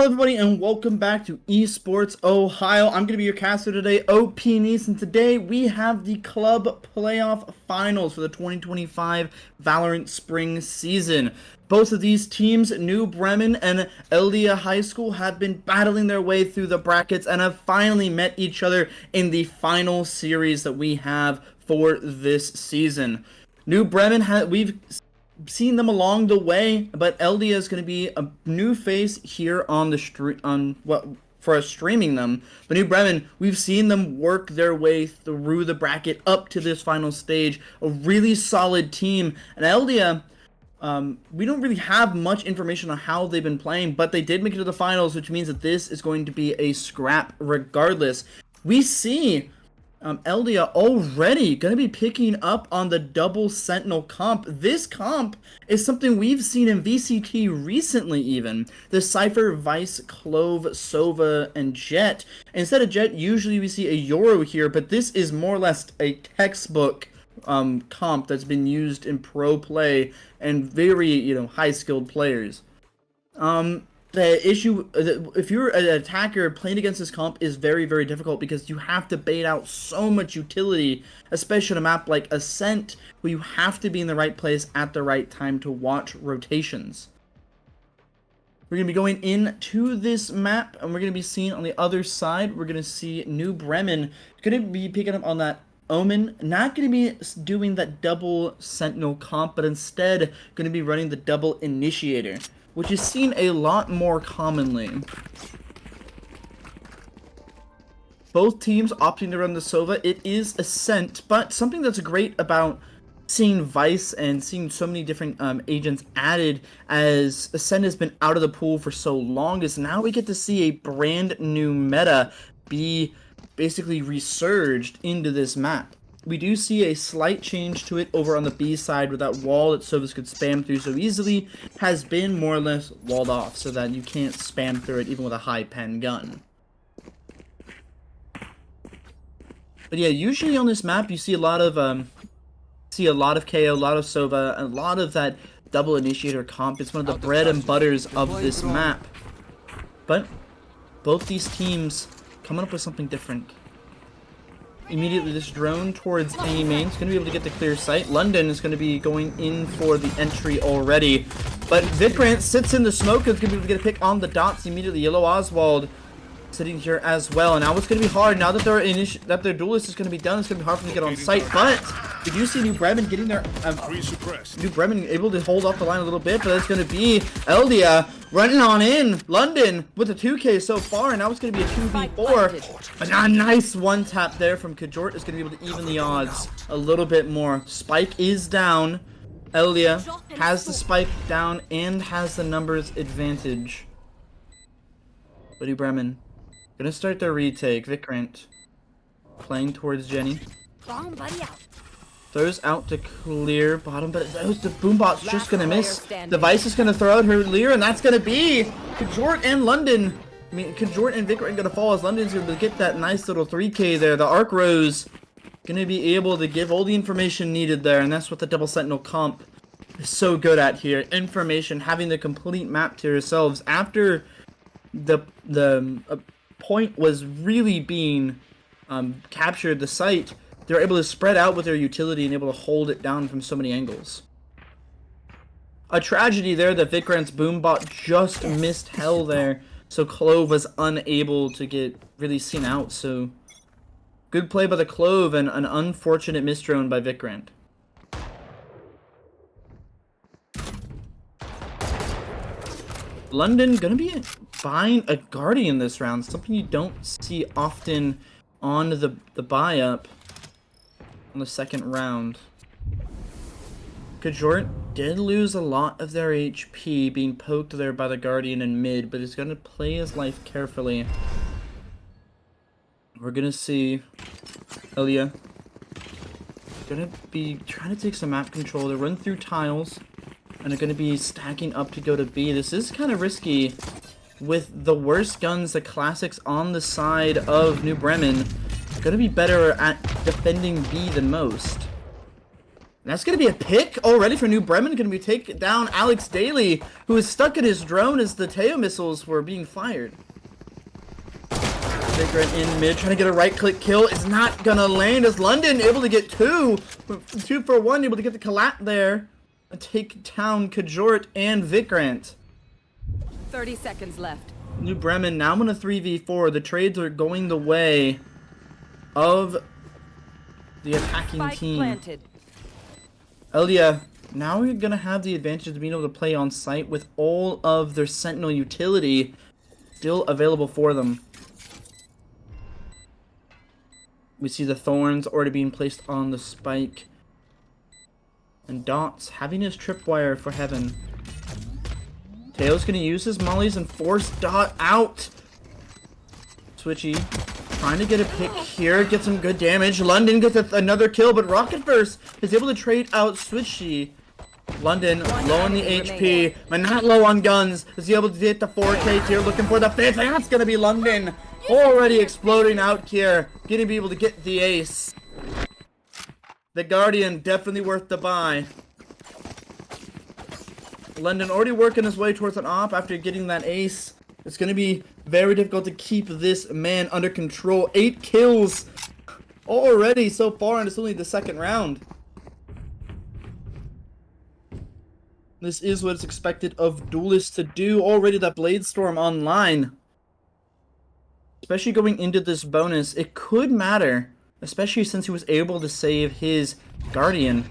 Hello everybody and welcome back to Esports Ohio. I'm going to be your caster today, OP Nice, and today we have the club playoff finals for the 2025 Valorant spring season. Both of these teams, New Bremen and Elida High School, have been battling their way through the brackets and have finally met each other in the final series that we have for this season. New Bremen, we've seen them along the way, but Eldia is going to be a new face here on the for us streaming them. But New Bremen, we've seen them work their way through the bracket up to this final stage. A really solid team. And Eldia, we don't really have much information on how they've been playing, but they did make it to the finals, which means that this is going to be a scrap regardless. We see Eldia already going to be picking up on the double Sentinel comp. This comp is something we've seen in VCT recently even. The Cypher, Vice, Clove, Sova, and Jet. Instead of Jet, usually we see a Euro here, but this is more or less a textbook comp that's been used in pro play and very, high-skilled players. The issue, if you're an attacker, playing against this comp is very, very difficult because you have to bait out so much utility, especially on a map like Ascent, where you have to be in the right place at the right time to watch rotations. We're going to be going into this map, and we're going to be seeing on the other side, we're going to see New Bremen going to be picking up on that Omen, not going to be doing that double Sentinel comp, but instead going to be running the double Initiator, which is seen a lot more commonly. Both teams opting to run the Sova. It is Ascent, but something that's great about seeing Vice and seeing so many different agents added as Ascent has been out of the pool for so long is now we get to see a brand new meta be basically resurged into this map. We do see a slight change to it over on the B side with that wall that Sovas could spam through so easily has been more or less walled off so that you can't spam through it even with a high pen gun. But yeah, usually on this map you see a lot of KO, a lot of Sova, a lot of that double Initiator comp. It's one of the bread and butters of this map. But both these teams coming up with something different. Immediately this drone towards A main is going to be able to get the clear sight. London is going to be going in for the entry already. But Vikrant sits in the smoke and is going to be able to get a pick on the dots immediately. Yellow Oswald sitting here as well. And now it's going to be hard. Now that their duelist is going to be done, it's going to be hard for them to get on site. But we do see New Bremen getting their... New Bremen able to hold off the line a little bit, but it's going to be Eldia running on in. London with a 2K so far, and now it's going to be a 2v4. But a nice one tap there from Kajort is going to be able to even the odds a little bit more. Spike is down. Eldia has the spike down and has the numbers advantage. But New Bremen gonna start their retake. Vikrant playing towards Jenny. Throws out to clear bottom, but the Boombot's just gonna miss. The Vice is gonna throw out her Lear, and that's gonna be Kajort and London. I mean, Kajort and Vikrant gonna fall as London's gonna get that nice little 3K there. The Arc Rose gonna be able to give all the information needed there, and that's what the double Sentinel comp is so good at here. Information, having the complete map to yourselves after the point was really being captured, the site. They're able to spread out with their utility and able to hold it down from so many angles. A tragedy there that Vikrant's Boombot just missed hell there, so Clove was unable to get really seen out. So good play by the Clove and an unfortunate miss drone by Vikrant. London gonna be buying a Guardian this round, something you don't see often on the buy-up on the second round. Kajort did lose a lot of their HP being poked there by the Guardian in mid, but he's gonna play his life carefully. We're gonna see Elia gonna be trying to take some map control. They run through tiles and are gonna be stacking up to go to B. This is kind of risky with the worst guns, the classics on the side of New Bremen. Gonna be better at defending B than most. That's going to be a pick already for New Bremen. Going to be taking down Alex Daly, who is stuck in his drone as the Teo missiles were being fired. Vagrant in mid, trying to get a right-click kill. Is not going to land as London able to get two for one, able to get the collat there. And take down Kajort and Vikrant. 30 seconds left. New Bremen now in a 3v4. The trades are going the way of the attacking Spike team. Planted. Elida, now we're going to have the advantage of being able to play on site with all of their Sentinel utility still available for them. We see the Thorns already being placed on the Spike. And Dots having his tripwire for Heaven. Teo's going to use his mollies and force Dot out. Switchy trying to get a pick here, get some good damage. London gets another kill, but Rocket Burst is able to trade out Switchy. London low on the HP, but not low on guns. Is he able to get the 4K tier, looking for the 5th? That's going to be London. Already exploding out here, going to be able to get the ace. The Guardian, definitely worth the buy. London already working his way towards an op after getting that ace. It's going to be very difficult to keep this man under control. 8 kills already so far, and it's only the second round. This is what is expected of duelists to do. Already that Blade Storm online. Especially going into this bonus, it could matter. Especially since he was able to save his Guardian.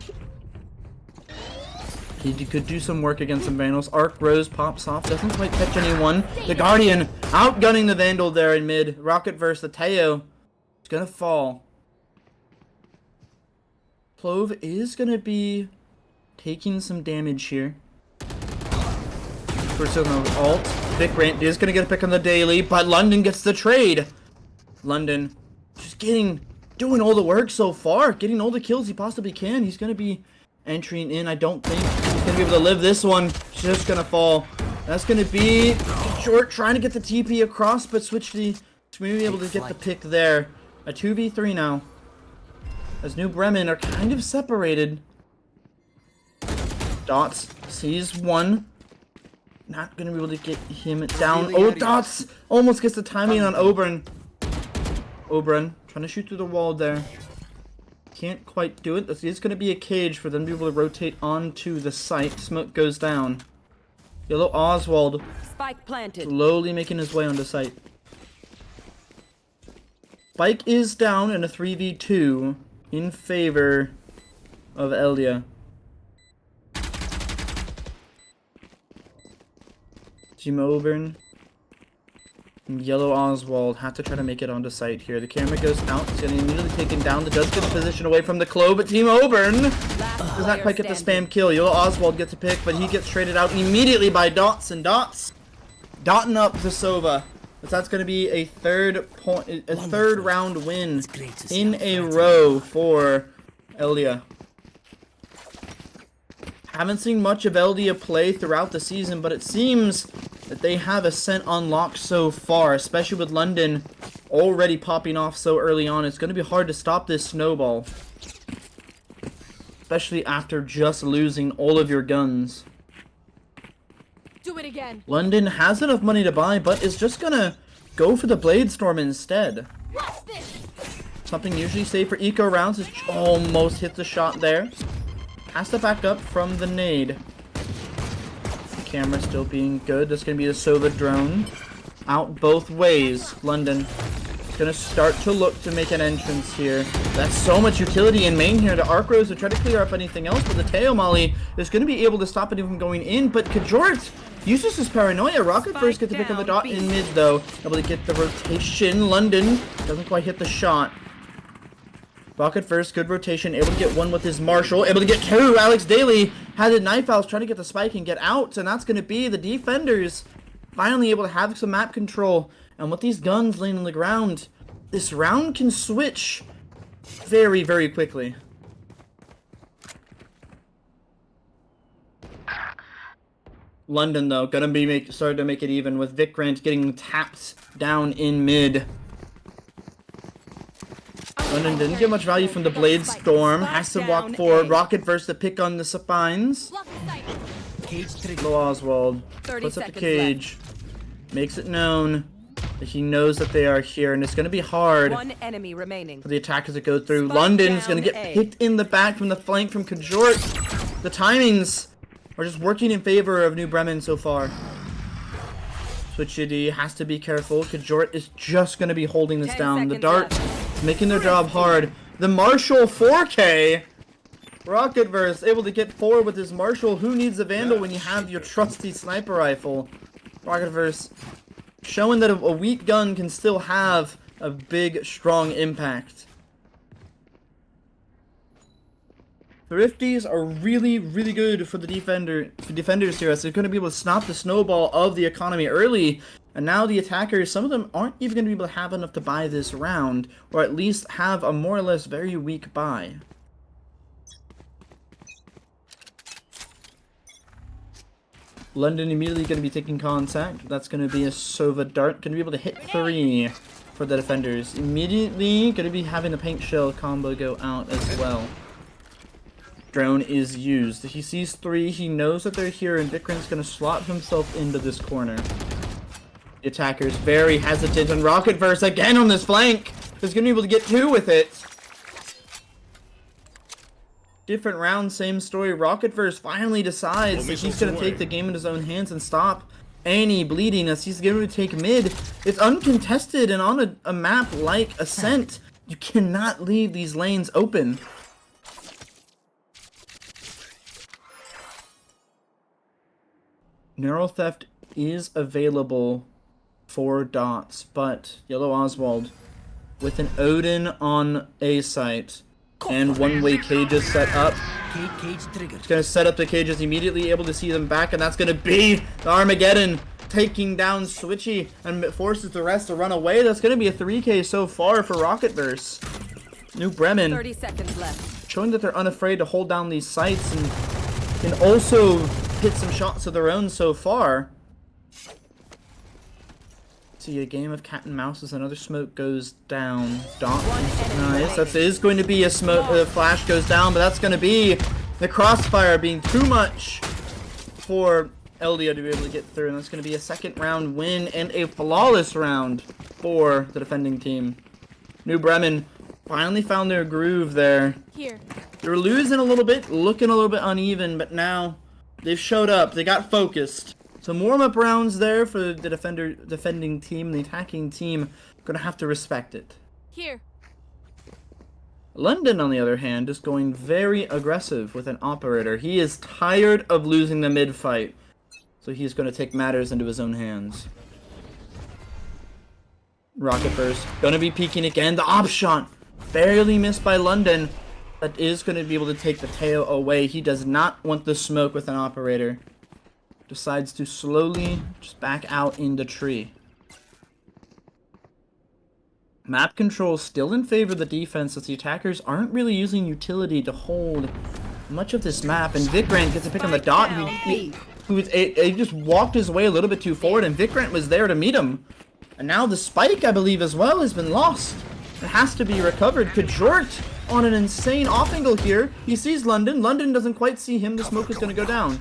He could do some work against some Vandals. Arc Rose pops off, doesn't quite catch anyone. The Guardian outgunning the Vandal there in mid. Rocket versus the Teo. It's gonna fall. Clove is gonna be taking some damage here. First on the ult. Vikrant is gonna get a pick on the daily, but London gets the trade. London just doing all the work so far, getting all the kills he possibly can. He's gonna be entering in. I don't think he's gonna be able to live this one. Just gonna fall. That's gonna be short, trying to get the TP across, but Switchy may be able to get the pick there. A 2v3 now. As New Bremen are kind of separated. Dots sees one. Not gonna be able to get him down. Oh, Dots almost gets the timing on Oberon. Oberon trying to shoot through the wall there. Can't quite do it. This is going to be a cage for them to be able to rotate onto the site. Smoke goes down. Yellow Oswald Spike planted. slowly making his way onto site. Spike is down in a 3v2 in favor of Elida. Team Oberon and Yellow Oswald have to try to make it onto site here. The camera goes out. It's getting immediately taken down. The does get the position away from the Clove, but Team Oberon does not quite get the spam kill. Yellow Oswald gets a pick, but he gets traded out immediately by Dots, and Dots dotting up the Sova. But that's going to be a third round win in a row for Elida. Haven't seen much of Eldia play throughout the season, but it seems that they have Ascent unlocked so far, especially with London already popping off so early on. It's going to be hard to stop this snowball, especially after just losing all of your guns. Do it again. London has enough money to buy, but is just going to go for the Blade Storm instead. Something usually safe for eco rounds is almost hit the shot there. Has to back up from the nade. The camera still being good. That's going to be the Sova drone. Out both ways. London is going to start to look to make an entrance here. That's so much utility in main here to Arc Rose to try to clear up anything else. But the Teo Molly is going to be able to stop it from going in. But Kajort uses his paranoia. Rocket first gets the pick on the dot in mid though. Able to get the rotation. London doesn't quite hit the shot. Rocket first, good rotation, able to get one with his Marshall, able to get two. Alex Daly had a knife out, trying to get the spike and get out, and that's going to be the defenders finally able to have some map control. And with these guns laying on the ground, this round can switch very, very quickly. London, though, gonna be starting to make it even with Vikrant getting tapped down in mid. London didn't get much value from the Blade Storm. Has to walk forward. Rocket versus the pick on the spines. Low Oswald puts up the cage. Makes it known that he knows that they are here, and it's going to be hard One enemy remaining. for the attackers to go through. London's going to get picked in the back from the flank from Kajort. The timings are just working in favor of New Bremen so far. Switchity has to be careful. Kajort is just going to be holding this down. The dart making their job hard. The Marshall 4K. Rocketverse able to get forward with his Marshall. Who needs a Vandal when you have your trusty sniper rifle? Rocketverse showing that a weak gun can still have a big, strong impact. Thrifties are really, really good for the defenders here, as they're going to be able to stop the snowball of the economy early. And now the attackers, some of them aren't even going to be able to have enough to buy this round, or at least have a more or less very weak buy. London immediately going to be taking contact. That's going to be a Sova dart. Going to be able to hit 3 for the defenders. Immediately going to be having the paint shell combo go out as well. Drone is used. He sees 3. He knows that they're here, and Vikran's going to slot himself into this corner. The attacker's very hesitant, and Rocketverse again on this flank is going to be able to get 2 with it. Different round, same story. Rocketverse finally decides that he's going to take the game in his own hands and stop any bleeding as he's going to take mid. It's uncontested, and on a map like Ascent, you cannot leave these lanes open. Neural Theft is available for dots, but Yellow Oswald with an Odin on A site and one-way cages set up. It's going to set up the cages, immediately able to see them back, and that's going to be the Armageddon taking down Switchy and forces the rest to run away. That's going to be a 3K so far for Rocketverse. New Bremen 30 seconds left. showing that they're unafraid to hold down these sites and can also hit some shots of their own so far. See a game of cat and mouse as another smoke goes down. Dot. Nice. That is going to be a smoke. Flash goes down, but that's going to be the crossfire being too much for Elida to be able to get through. And that's going to be a second round win and a flawless round for the defending team. New Bremen finally found their groove there. Here. They were losing a little bit, looking a little bit uneven, but now they've showed up. They got focused. Some warm-up rounds there for the defending team. The attacking team going to have to respect it. Here. London, on the other hand, is going very aggressive with an operator. He is tired of losing the mid-fight, so he's going to take matters into his own hands. Rocketverse going to be peeking again. The op shot barely missed by London. That is going to be able to take the tail away. He does not want the smoke with an operator. Decides to slowly just back out in the tree. Map control still in favor of the defense, as the attackers aren't really using utility to hold much of this map. And Vikrant gets a pick on the dot. He just walked his way a little bit too forward, and Vikrant was there to meet him. And now the spike, I believe, as well, has been lost. It has to be recovered. Kajort on an insane off angle here. He sees London. London doesn't quite see him. The smoke is going to go down.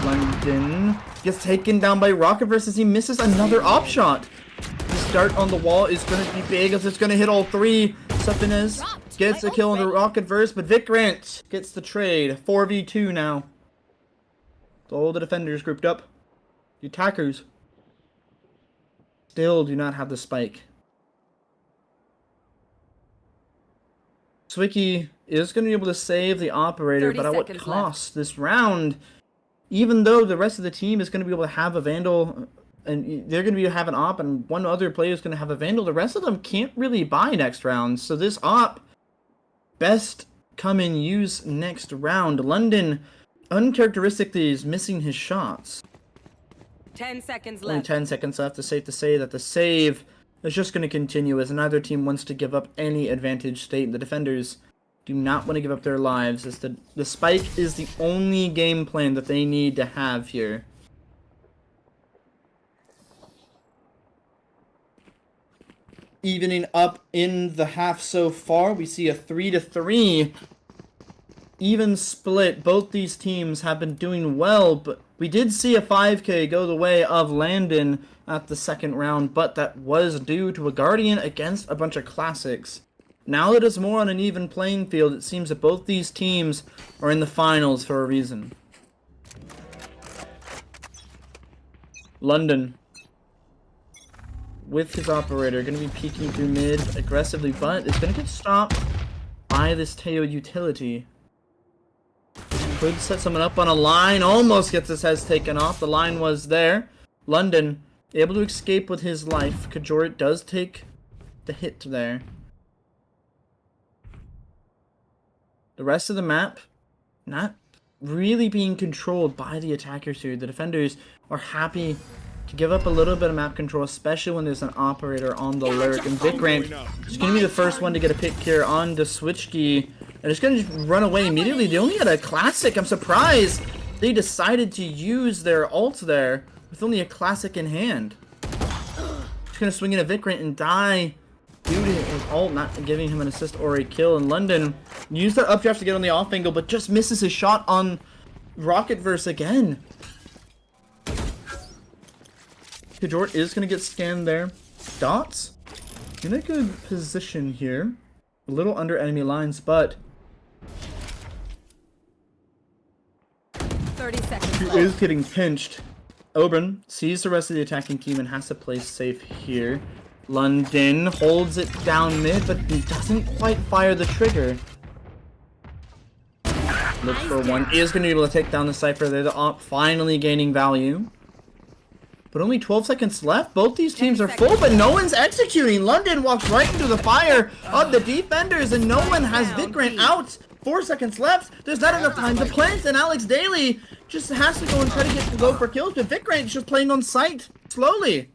London gets taken down by Rocketverse as he misses another op shot. The dart on the wall is going to be big as it's going to hit all 3. Sepinez gets a kill on the Rocketverse, but Vikrant gets the trade. 4v2 now. All the defenders grouped up. The attackers still do not have the spike. Swicky is going to be able to save the operator, but at what cost? This round, even though the rest of the team is going to be able to have a Vandal, and they're going to have an op, and one other player is going to have a Vandal, the rest of them can't really buy next round. So this op, best come in use next round. London, uncharacteristically, is missing his shots. 10 seconds left. Only 10 seconds left. It's safe to say that the save is just going to continue as neither team wants to give up any advantage state. The defenders do not want to give up their lives, as the spike is the only game plan that they need to have here. evening up in the half so far. We see a 3-3 even split. Both these teams have been doing well, but we did see a 5K go the way of Landon at the second round, but that was due to a Guardian against a bunch of classics. Now that it's more on an even playing field, it seems that both these teams are in the finals for a reason. London with his operator, going to be peeking through mid aggressively, but it's going to get stopped by this Teo utility. Could set someone up on a line, almost gets his head taken off. The line was there. London able to escape with his life. Kajorit does take the hit there. The rest of the map not really being controlled by the attackers here. The defenders are happy to give up a little bit of map control, especially when there's an operator on the lurk. And Vikrant is going to be the first one to get a pick here on the Switchkey. And it's going to just run away immediately. They only had a classic. I'm surprised they decided to use their ult there with only a classic in hand. Just going to swing in a Vikrant and die due to his ult not giving him an assist or a kill. And London used that updraft to get on the off angle, but just misses his shot on Rocketverse again. Kajort is going to get scanned there. Dots in a good position here. A little under enemy lines, but 30 seconds he is getting pinched. Oberon sees the rest of the attacking team and has to play safe here. London holds it down mid, but doesn't quite fire the trigger. Looks for one. Is going to be able to take down the Cypher there. The op finally gaining value. But only 12 seconds left. Both these teams are full, but no one's executing. London walks right into the fire of the defenders, and no one has Vikrant out. 4 seconds left. There's not enough time to plant, and Alex Daly just has to go and try to go for kills, but Vikrant just playing on sight slowly.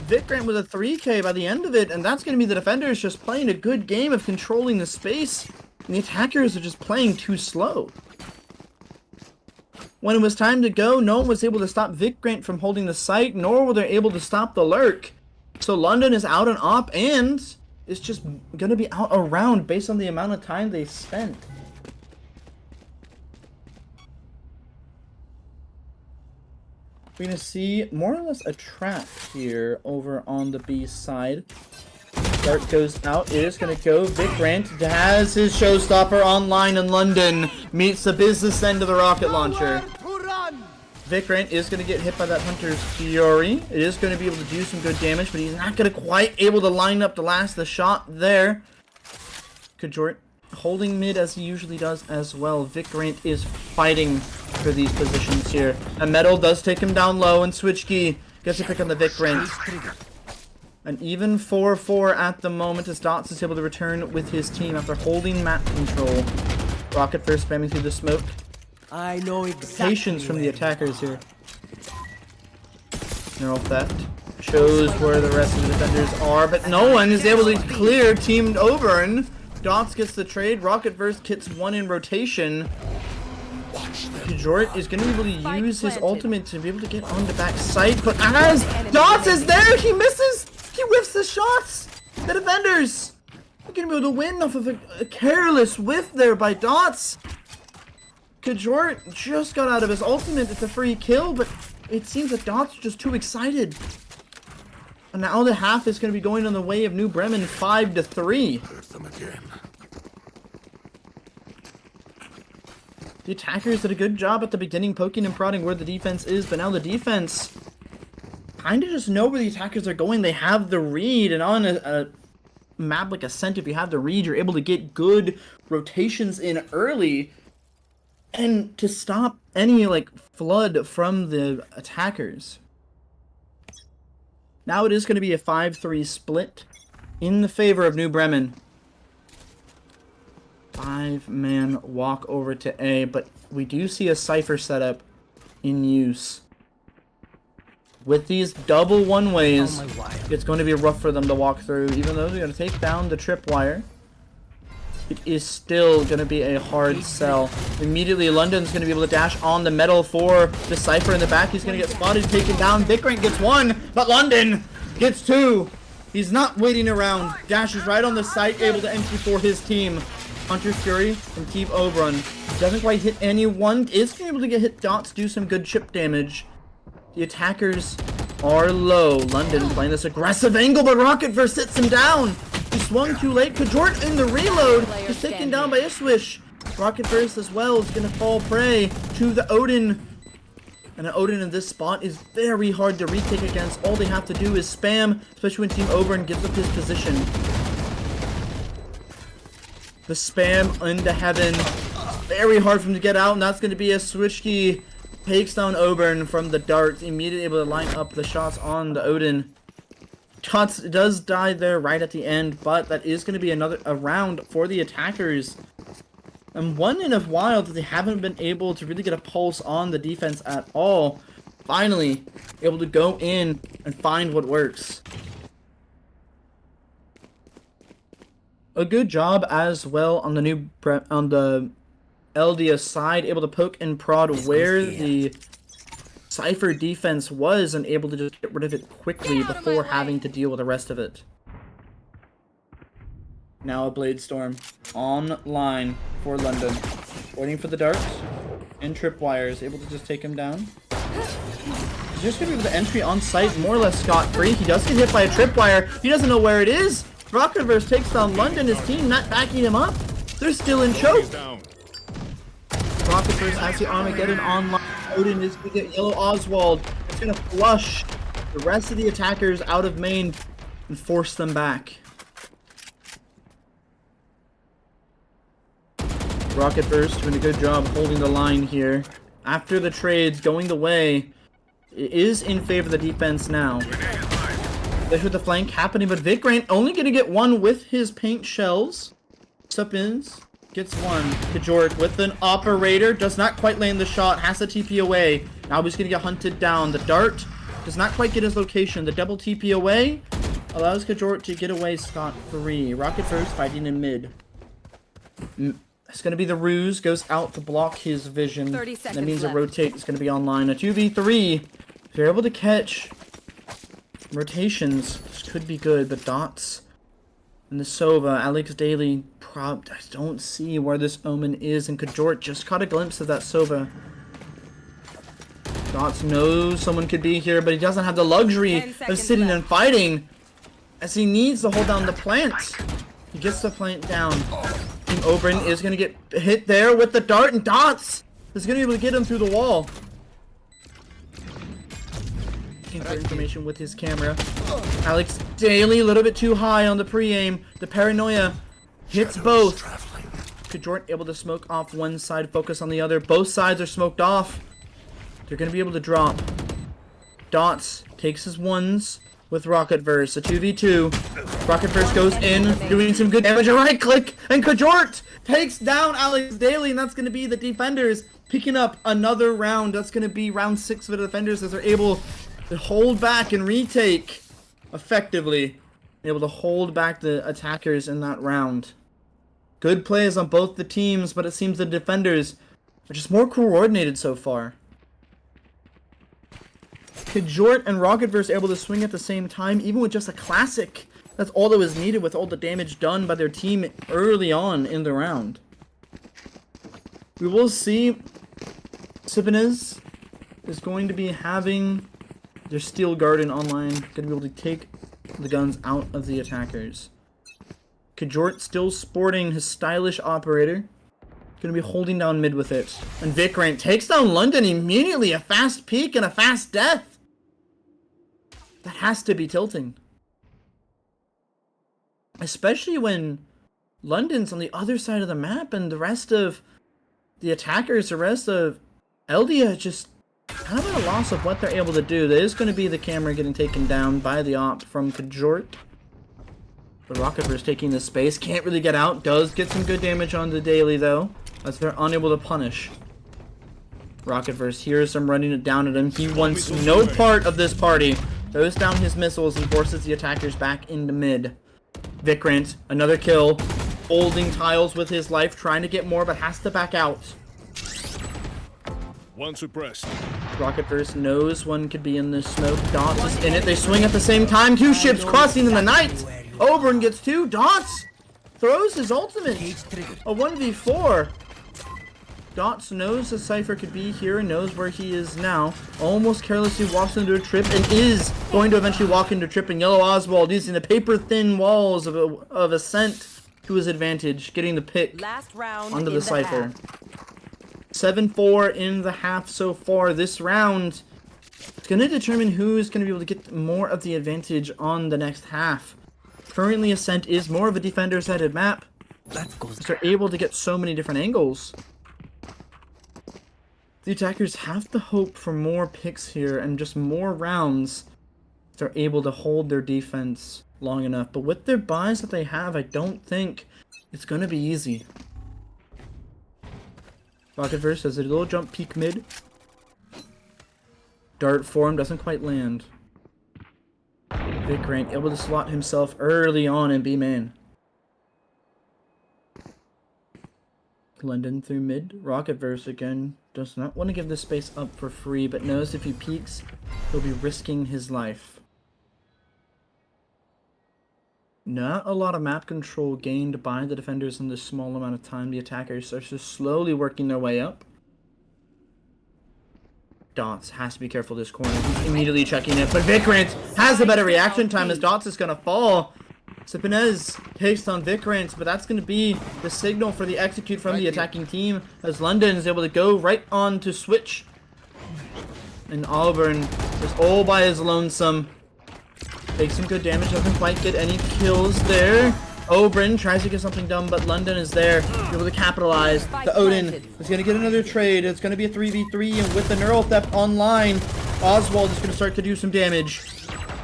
Vikrant with a 3K by the end of it, and that's going to be the defenders just playing a good game of controlling the space, and the attackers are just playing too slow. When it was time to go, no one was able to stop Vikrant from holding the site, nor were they able to stop the lurk. So London is out on op, and is just going to be out around based on the amount of time they spent. We're going to see more or less a trap here over on the B side. Dart goes out. It is going to go. Vikrant has his showstopper online, and London meets the business end of the rocket launcher. Vikrant is going to get hit by that Hunter's Fury. It is going to be able to do some good damage, but he's not going to quite able to line up to last the shot there. Kajort holding mid as he usually does as well. Vikrant is fighting for these positions here. And Metal does take him down low, and Switchkey gets a pick on the Vikrant. An even 4-4 at the moment as Dots is able to return with his team after holding map control. Rocket first spamming through the smoke. I know exactly. Patience from the attackers here. Neural theft shows where the rest of the defenders are, but no one is able to clear teamed over, and Dots gets the trade. Rocketverse kits one in rotation. Kajort is going to be able to use his ultimate to be able to get on the back site, but as Dots is there, he misses! He whiffs the shots! The defenders are going to be able to win off of a careless whiff there by Dots. Kajort just got out of his ultimate. It's a free kill, but it seems that Dots are just too excited. And now the half is going to be going on the way of New Bremen 5-3. The attackers did a good job at the beginning poking and prodding where the defense is, but now the defense kind of just know where the attackers are going. They have the read, and on a map like Ascent, if you have the read, you're able to get good rotations in early and to stop any like flood from the attackers. Now it is going to be a 5-3 split in the favor of New Bremen. 5-man walk over to A, but we do see a Cypher setup in use. With these double one-ways, it's going to be rough for them to walk through. Even though they're going to take down the tripwire, it is still going to be a hard sell. Immediately, London's going to be able to dash on the metal for the Cypher in the back. He's going to get spotted, taken down. Vikrant gets one, but London Gets 2. He's not waiting around. Dashes right on the site, able to entry for his team. Hunter Fury from Team Oberon. Doesn't quite hit anyone. Is able to get hit dots, do some good chip damage. The attackers are low. London playing this aggressive angle, but Rocketverse sits him down. He swung too late. Kajort in the reload. He's taken down by Iswish. Rocketverse as well is going to fall prey to the Odin. And an Odin in this spot is very hard to retake against. All they have to do is spam, especially when Team Oberon gives up his position. The spam into heaven. Very hard for him to get out, and that's going to be a switch key. Takes down Oberon from the darts. Immediately able to line up the shots on the Odin. Tots does die there right at the end, but that is going to be a round for the attackers. And one in a while that they haven't been able to really get a pulse on the defense at all. Finally, able to go in and find what works. A good job as well on the Elida side, able to poke and prod where the Cypher defense was and able to just get rid of it quickly before having to deal with the rest of it. Now a Blade Storm online for London. Waiting for the darts and tripwires, able to just take him down. He's just gonna be able to entry on site more or less scot-free. He does get hit by a tripwire. He doesn't know where it is. Rocketverse takes down London, his team not backing him up. They're still in choke. Rocketverse has the Armageddon online. Odin is going to get Yellow Oswald. It's going to flush the rest of the attackers out of main and force them back. Rocketverse doing a good job holding the line here. After the trades going the way, it is in favor of the defense now. There's with the flank happening, but Vikrant only going to get one with his paint shells. Suppins gets one. Kajort with an operator. Does not quite land the shot. Has to TP away. Now he's going to get hunted down. The dart does not quite get his location. The double TP away allows Kajort to get away scot-free. Rocketverse fighting in mid. It's going to be the ruse. Goes out to block his vision. 30 seconds that means left. a rotate is going to be online. A 2v3. If you're able to catch rotations, this could be good, but dots and the Sova, Alex Daly, I don't see where this Omen is, and Kajort just caught a glimpse of that Sova. Dots knows someone could be here, but he doesn't have the luxury of sitting and fighting, as he needs to hold down the plant. He gets the plant down. Team Oberon is going to get hit there with the dart, and Dots is going to be able to get him through the wall. Looking for information with his camera. Alex Daly a little bit too high on the pre-aim. The paranoia hits both. Kajort able to smoke off one side, focus on the other. Both sides are smoked off. They're going to be able to drop. Dots takes his ones with Rocketverse. A 2v2. Rocketverse goes in, doing some good damage. A right click, and Kajort takes down Alex Daly, and that's going to be the defenders picking up another round. That's going to be round 6 for the defenders as they're able to hold back and retake effectively. Able to hold back the attackers in that round. Good plays on both the teams, but it seems the defenders are just more coordinated so far. Kajort and Rocketverse able to swing at the same time, even with just a classic. That's all that was needed with all the damage done by their team early on in the round. We will see. Sipinez is going to be having their Steel Garden online. Going to be able to take the guns out of the attackers. Kajort still sporting his stylish operator. Going to be holding down mid with it. And Vikrant takes down London immediately. A fast peek and a fast death. That has to be tilting. Especially when London's on the other side of the map and the rest of the attackers, the rest of Eldia just kind of at a loss of what they're able to do. There is going to be the camera getting taken down by the op from Kajort. But Rocketverse taking the space. Can't really get out. Does get some good damage on the Daily though, as they're unable to punish. Rocketverse hears them running it down at him. He wants no part of this party. Throws down his missiles and forces the attackers back into mid. Vikrant, another kill. Holding tiles with his life, trying to get more, but has to back out. One suppressed. Rocketverse knows one could be in this smoke. Dots is in it. They swing at the same time. Two ships crossing in the night. Oberon gets two. Dots throws his ultimate. A 1v4. Dots knows the Cypher could be here and knows where he is now. Almost carelessly walks into a trip and is going to eventually walk into trip. And Yellow Oswald using the paper-thin walls of Ascent to his advantage, getting the pick Last round onto in the Cypher. half. 7-4 in the half so far. This round, it's going to determine who is going to be able to get more of the advantage on the next half. Currently, Ascent is more of a defender-sided map. They're able to get so many different angles. The attackers have to hope for more picks here and just more rounds. They're able to hold their defense long enough. But with their buys that they have, I don't think it's going to be easy. Rocketverse has a little jump peek mid. Dart form doesn't quite land. Vikrant able to slot himself early on in B main. London through mid. Rocketverse again does not want to give this space up for free, but knows if he peeks, he'll be risking his life. Not a lot of map control gained by the defenders in this small amount of time. The attackers are just slowly working their way up. Dots has to be careful this corner. He's immediately checking it, but Vikrant has a better reaction time as Dots is going to fall. Sipinez takes on Vikrant, but that's going to be the signal for the execute from the attacking team as London is able to go right on to switch. And Auburn is all by his lonesome. Takes some good damage, doesn't quite get any kills there. Oberon tries to get something done, but London is there, able to capitalize. The Odin is going to get another trade. It's going to be a 3v3, and with the Neural Theft online, Oswald is going to start to do some damage.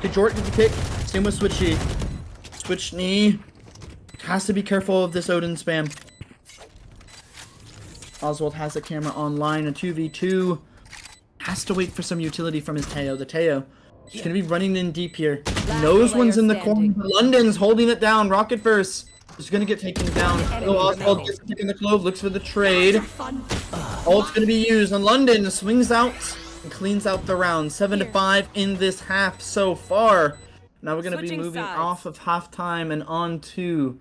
Kajort gets the pick, same with Switchy. Switch knee. Has to be careful of this Odin spam. Oswald has the camera online, a 2v2. Has to wait for some utility from his Teo. The Teo is going to be running in deep here. Knows one's in the corner. London's holding it down. Rocketverse is going to get taken down. Oswald gets taken the clove, looks for the trade. Ult's going to be used, and London swings out and cleans out the round. 7-5 in this half so far. Now we're going to be moving off of halftime and on to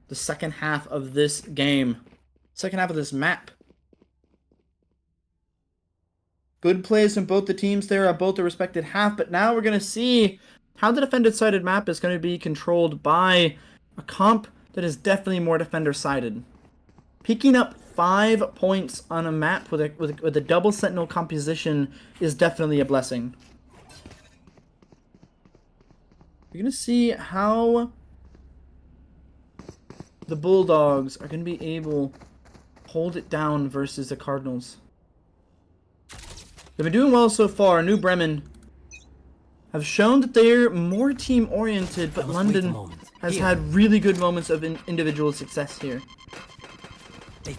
the second half of this game. Second half of this map. Good plays from both the teams there at both the respected half, but now we're going to see how the defender-sided map is going to be controlled by a comp that is definitely more defender-sided. Picking up 5 points on a map with a double sentinel composition is definitely a blessing. You're going to see how the Bulldogs are going to be able to hold it down versus the Cardinals. They've been doing well so far. New Bremen have shown that they're more team-oriented, but London has had really good moments of individual success here.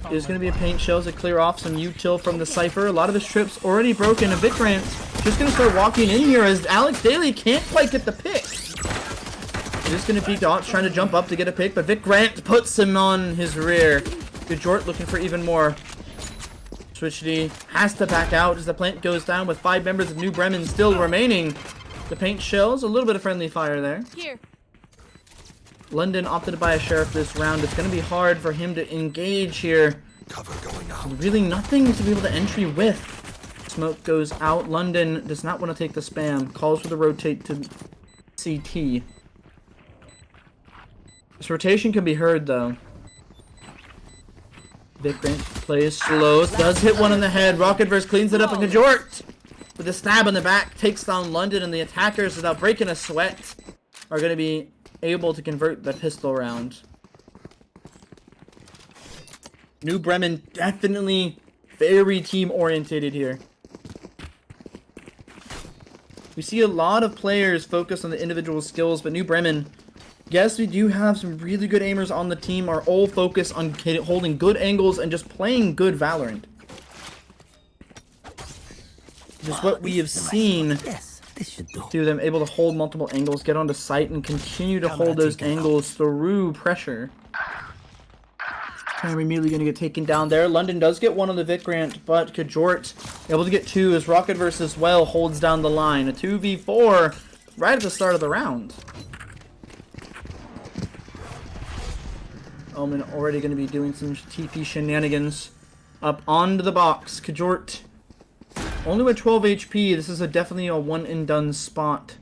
There's going to be a paint shell to clear off some util from the Cypher. A lot of his trips already broken. And Vikrant just going to start walking in here as Alex Daly can't quite get the pick. Just going to be Dots trying to jump up to get a pick, but Vikrant puts him on his rear. Gajort looking for even more. Switch D has to back out as the plant goes down with 5 members of New Bremen still remaining. The paint shells, a little bit of friendly fire there. Here. London opted to buy a sheriff this round. It's going to be hard for him to engage here. Cover going on. Really nothing to be able to entry with. Smoke goes out. London does not want to take the spam. Calls for the rotate to CT. This rotation can be heard though. Vikrant plays slow. Does hit one in the head. Rocketverse cleans it up, and Kajort with a stab in the back takes down London, and the attackers, without breaking a sweat, are going to be able to convert the pistol round. New Bremen definitely very team-orientated here. We see a lot of players focus on the individual skills, but New Bremen, yes, we do have some really good aimers on the team, are all focused on holding good angles and just playing good Valorant. Just what we have seen through them able to hold multiple angles, get onto site, and continue to hold those angles through pressure. Camera immediately going to get taken down there. London does get one on the Vic Grant, but Kajort able to get two as Rocket versus Well holds down the line. A 2v4 right at the start of the round. Omen already going to be doing some TP shenanigans. Up onto the box. Kajort only with 12 HP. This is definitely a one and done spot.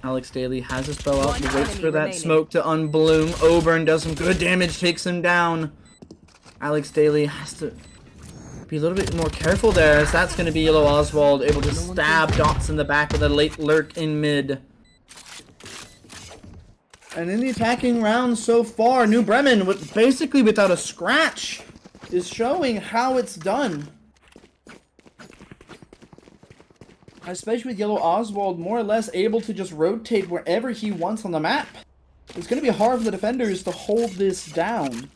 Alex Daly has his bow out. He waits for that smoke to unbloom. Oburn does some good damage, takes him down. Alex Daly has to be a little bit more careful there, as that's going to be Yellow Oswald able to stab Dots in the back with a late lurk in mid. And in the attacking round so far, New Bremen, with basically without a scratch, is showing how it's done. Especially with Yellow Oswald more or less able to just rotate wherever he wants on the map. It's going to be hard for the defenders to hold this down.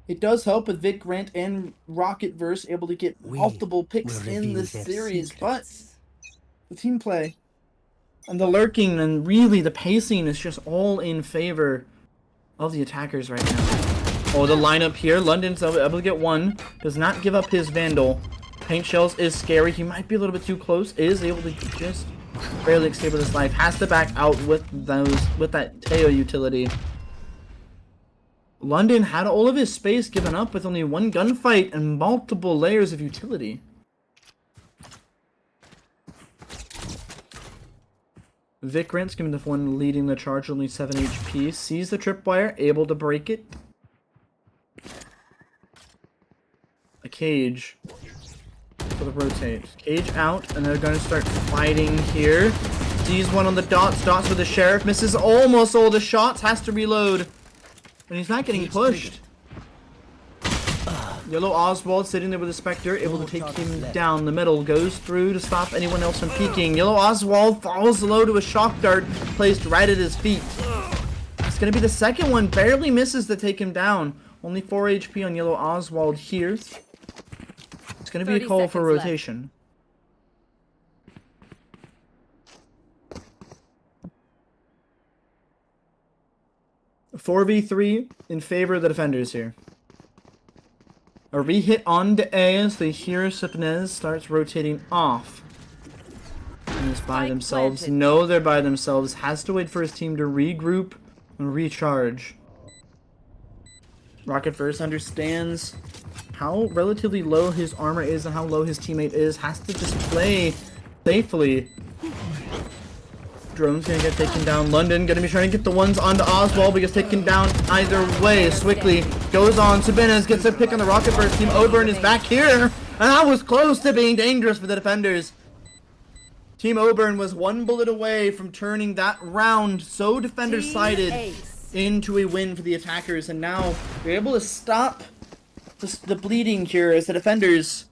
It does help with Vic Grant and Rocketverse able to get multiple picks in this series, but the team play and the lurking and really the pacing is just all in favor of the attackers right now. Oh, the lineup here. London's able to get one. Does not give up his Vandal. Paint Shells is scary. He might be a little bit too close. Is able to just barely escape with his life. Has to back out with that Teo utility. London had all of his space given up with only one gunfight and multiple layers of utility. Vic Grant's gonna be the one leading the charge, only 7 HP. Sees the tripwire, able to break it. A cage. For the rotate. Cage out, and they're going to start fighting here. Sees one on the Dots. Dots with the Sheriff. Misses almost all the shots. Has to reload. And he's not getting pushed. Yellow Oswald sitting there with the Spectre. Able to take him down the middle. Goes through to stop anyone else from peeking. Yellow Oswald falls low to a shock dart placed right at his feet. It's going to be the second one. Barely misses to take him down. Only 4 HP on Yellow Oswald here. It's going to be a call for rotation. Left. 4v3 in favor of the defenders here. A re-hit on to A as they hear Sipnez starts rotating off. And is by themselves. No, they're by themselves. Has to wait for his team to regroup and recharge. Rocket first understands how relatively low his armor is and how low his teammate is. Has to just play safely. Drone's gonna get taken down. London gonna be trying to get the ones onto Oswald, but gets taken down either way. Swickly goes on. Sabinez gets a pick on the Rocketverse team. Oburn is back here, and that was close to being dangerous for the defenders. Team Oburn was one bullet away from turning that round so defender-sided into a win for the attackers, and now they're able to stop the bleeding here as the defenders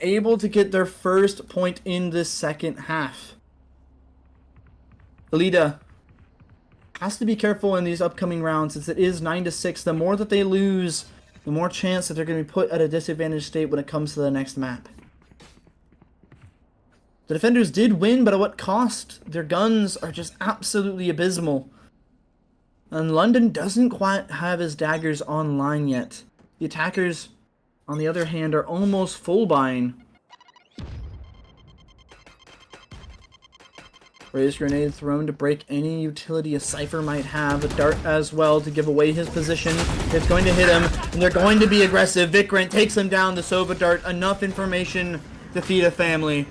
able to get their first point in this second half. Elida has to be careful in these upcoming rounds since it is 9-6. The more that they lose, the more chance that they're going to be put at a disadvantaged state when it comes to the next map. The defenders did win, but at what cost? Their guns are just absolutely abysmal. And London doesn't quite have his daggers online yet. The attackers, on the other hand, are almost full buying. Raised grenade thrown to break any utility a Cypher might have. A dart as well to give away his position. It's going to hit him, and they're going to be aggressive. Vic Grant takes him down. The Sova dart, enough information to feed a family.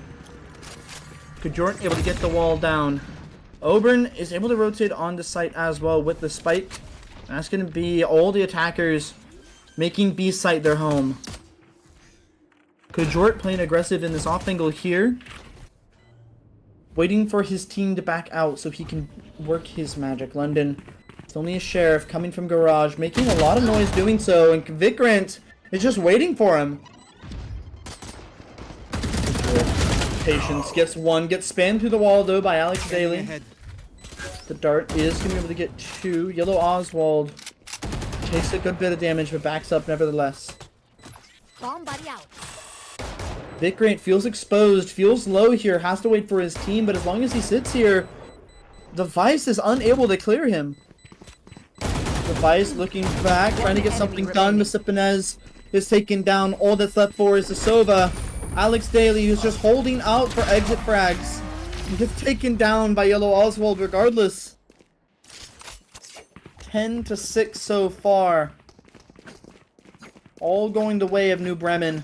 Kajort able to get the wall down. Oburn is able to rotate onto site as well with the spike. That's going to be all the attackers making B site their home. Kajort playing aggressive in this off angle here. Waiting for his team to back out so he can work his magic. London, it's only a Sheriff coming from garage, making a lot of noise doing so, and Vic Grant is just waiting for him. Patience gets one, gets spammed through the wall though by Alex Daly. The dart is going to be able to get two. Yellow Oswald takes a good bit of damage but backs up nevertheless. Bomb buddy out. Vic Grant feels exposed, feels low here, has to wait for his team, but as long as he sits here, the Vice is unable to clear him. The Vice looking back, trying to get something done. Masipanez is taken down. All that's left for is the Sova. Alex Daly, who's just holding out for exit frags. He gets taken down by Yellow Oswald regardless. 10-6 so far. All going the way of New Bremen.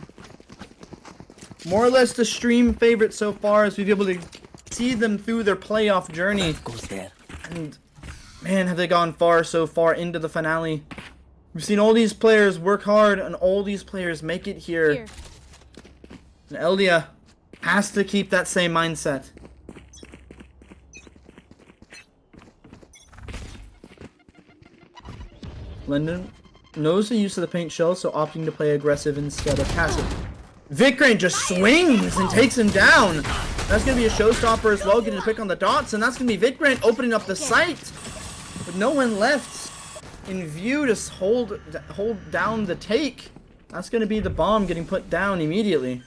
More or less the stream favorite so far as we've been able to see them through their playoff journey. And man, have they gone far so far into the finale. We've seen all these players work hard and all these players make it here. And Elida has to keep that same mindset. London knows the use of the paint shell, so opting to play aggressive instead of passive. Vikrant just swings and takes him down. That's going to be a showstopper as well, getting a pick on the dots, and that's going to be Vikrant opening up the site. With no one left in view to hold down the take. That's going to be the bomb getting put down immediately.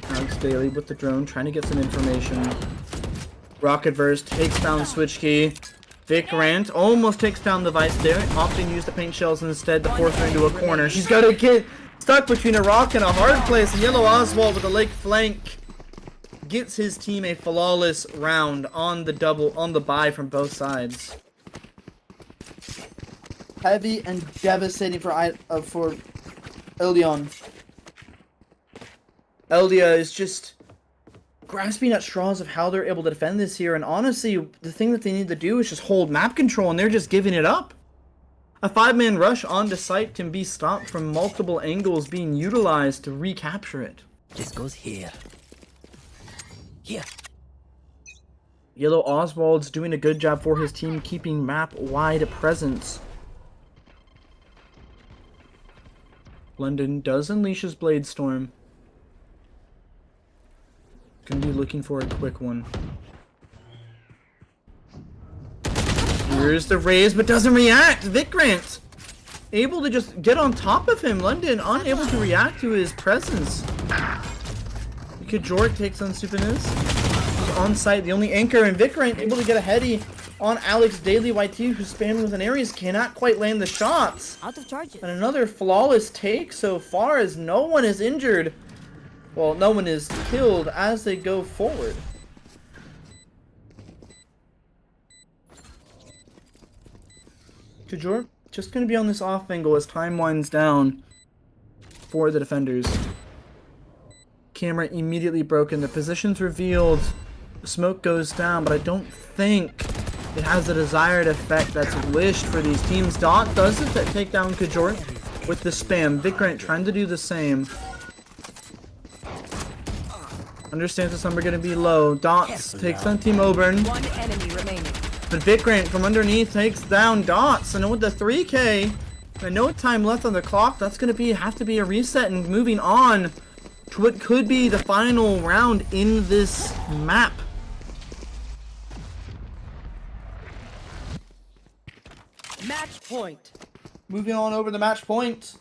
Alex Daly with the drone, trying to get some information. Rocketverse takes down Switchkey. Vikrant almost takes down the Vice there, opting to use the paint shells instead to force her into a corner. She's got to get stuck between a rock and a hard place, and Yellow Oswald with the leg flank gets his team a flawless round on the buy from both sides. Heavy and devastating for Eldion. Eldia is just grasping at straws of how they're able to defend this here, and honestly, the thing that they need to do is just hold map control, and they're just giving it up. A 5-man rush onto site can be stopped from multiple angles being utilized to recapture it. This goes here. Here. Yellow Oswald's doing a good job for his team, keeping map-wide presence. London does unleash his Blade Storm. Gonna be looking for a quick one. Here's the raise, but doesn't react. Vikrant able to just get on top of him. London unable to react to his presence. Kajork takes on Supanis. He's on site, the only anchor, and Vikrant able to get a heady on Alex Daly. YT, who's spamming with an Ares, cannot quite land the shots. Out of charges. And another flawless take so far as no one is injured. Well, no one is killed as they go forward. Kajor just going to be on this off angle as time winds down for the defenders. Camera immediately broken. The position's revealed. The smoke goes down, but I don't think it has the desired effect that's wished for these teams. Dot does it take down Kajor with the spam. Vikrant trying to do the same. Understands this number going to be low. Dots takes on Team Auburn. One enemy remaining. But Vikrant from underneath takes down Dots. And with the 3K and no time left on the clock, that's going to have to be a reset and moving on to what could be the final round in this map. Match point. Moving on over the match point.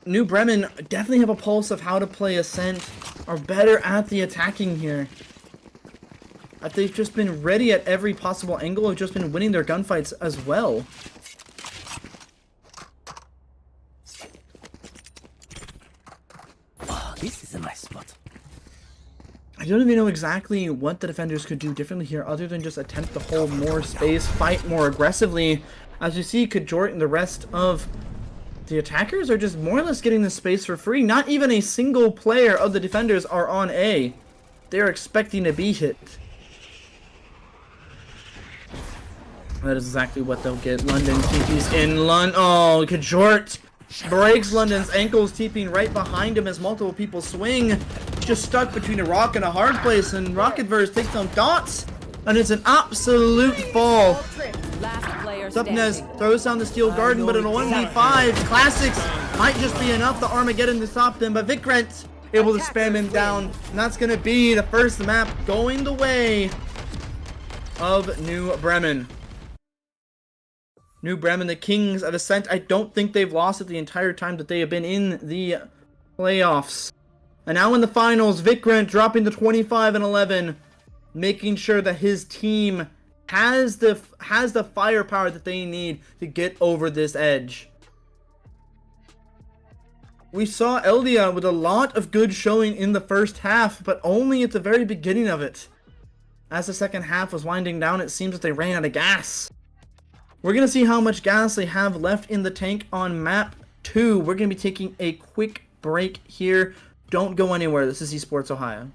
New Bremen definitely have a pulse of how to play Ascent, are better at the attacking here. They've just been ready at every possible angle, have just been winning their gunfights as well. Oh, this is a nice spot. I don't even know exactly what the defenders could do differently here other than just attempt to hold more space, fight more aggressively. As you see, Kajort and the rest of the attackers are just more or less getting the space for free. Not even a single player of the defenders are on A. They're expecting to be hit. That is exactly what they'll get. London TP's in. Oh, Kajort breaks London's ankles, TPing right behind him as multiple people swing. Just stuck between a rock and a hard place, and Rocketverse takes on Dots, and it's an absolute fall. Last player Supnez standing. throws down the steel garden, but in a 1v5, Classics might just be enough. The Armageddon to stop them, but Vikrant able to spam him down, and that's going to be the first map going the way of New Bremen. New Bremen, the Kings of Ascent. I don't think they've lost it the entire time that they have been in the playoffs. And now in the finals, Vikrant dropping to 25-11, making sure that his team has the firepower that they need to get over this edge. We saw Elida with a lot of good showing in the first half, but only at the very beginning of it. As the second half was winding down, it seems that they ran out of gas. We're going to see how much gas they have left in the tank on map 2. We're going to be taking a quick break here. Don't go anywhere. This is Esports Ohio.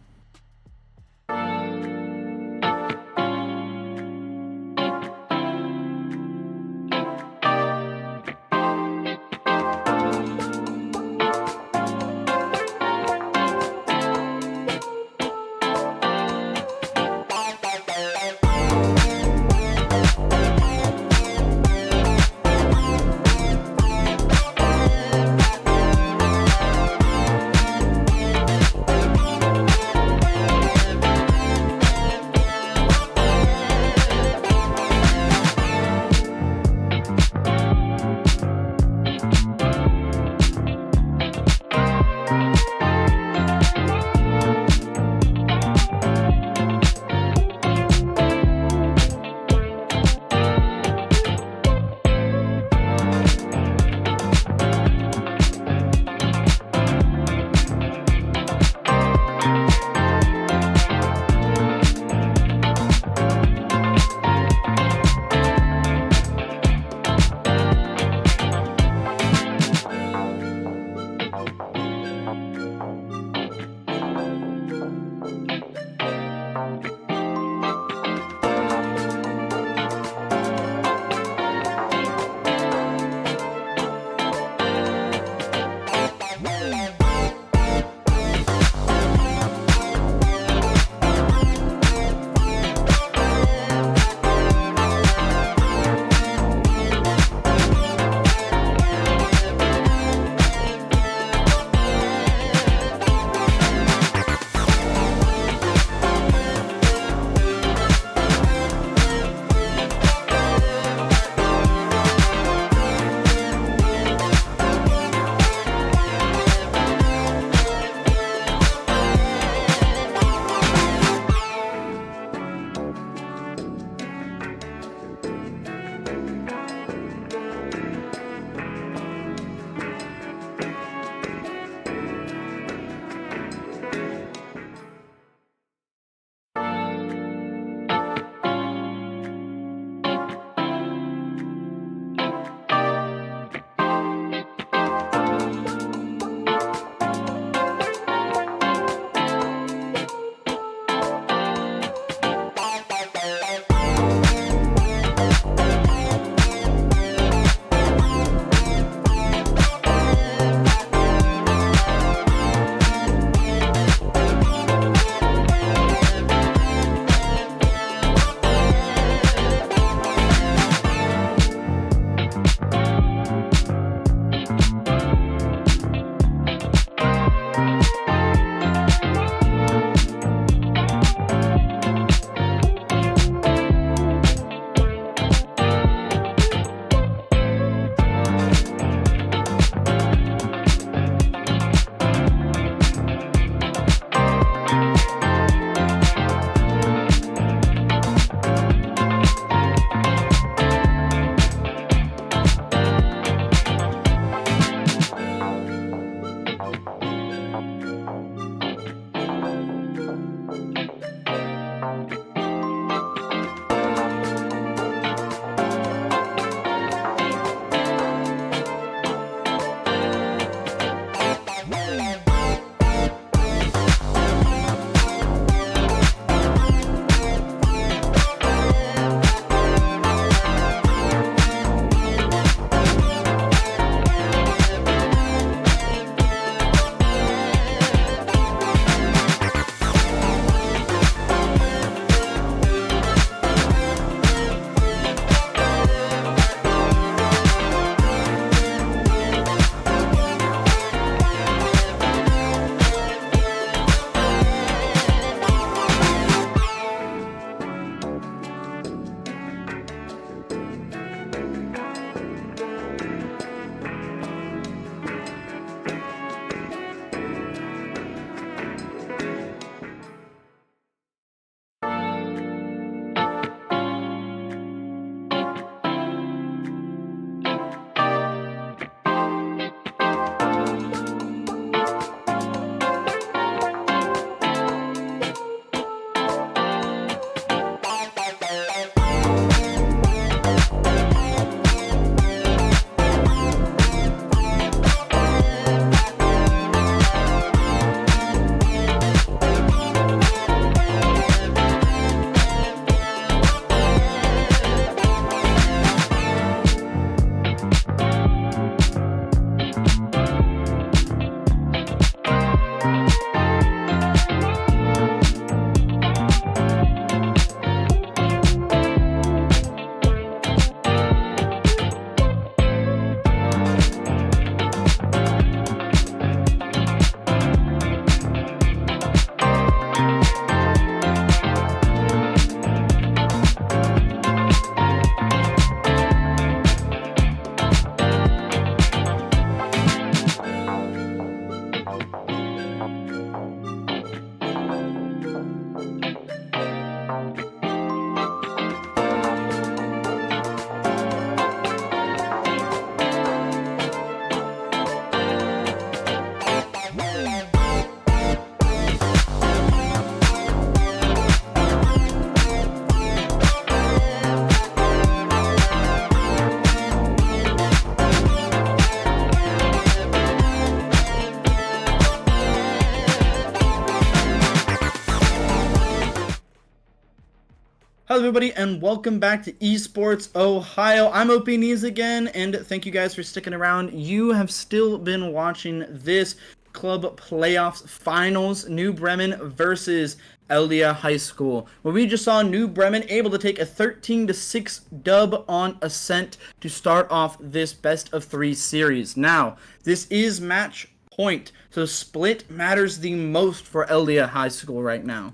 everybody, and welcome back to Esports Ohio. I'm OPNees again, and thank you guys for sticking around. You have still been watching this club playoffs finals, New Bremen versus Elida High School, where we just saw New Bremen able to take a 13-6 dub on Ascent to start off this best-of-3 series. Now, this is match point, so split matters the most for Elida High School right now,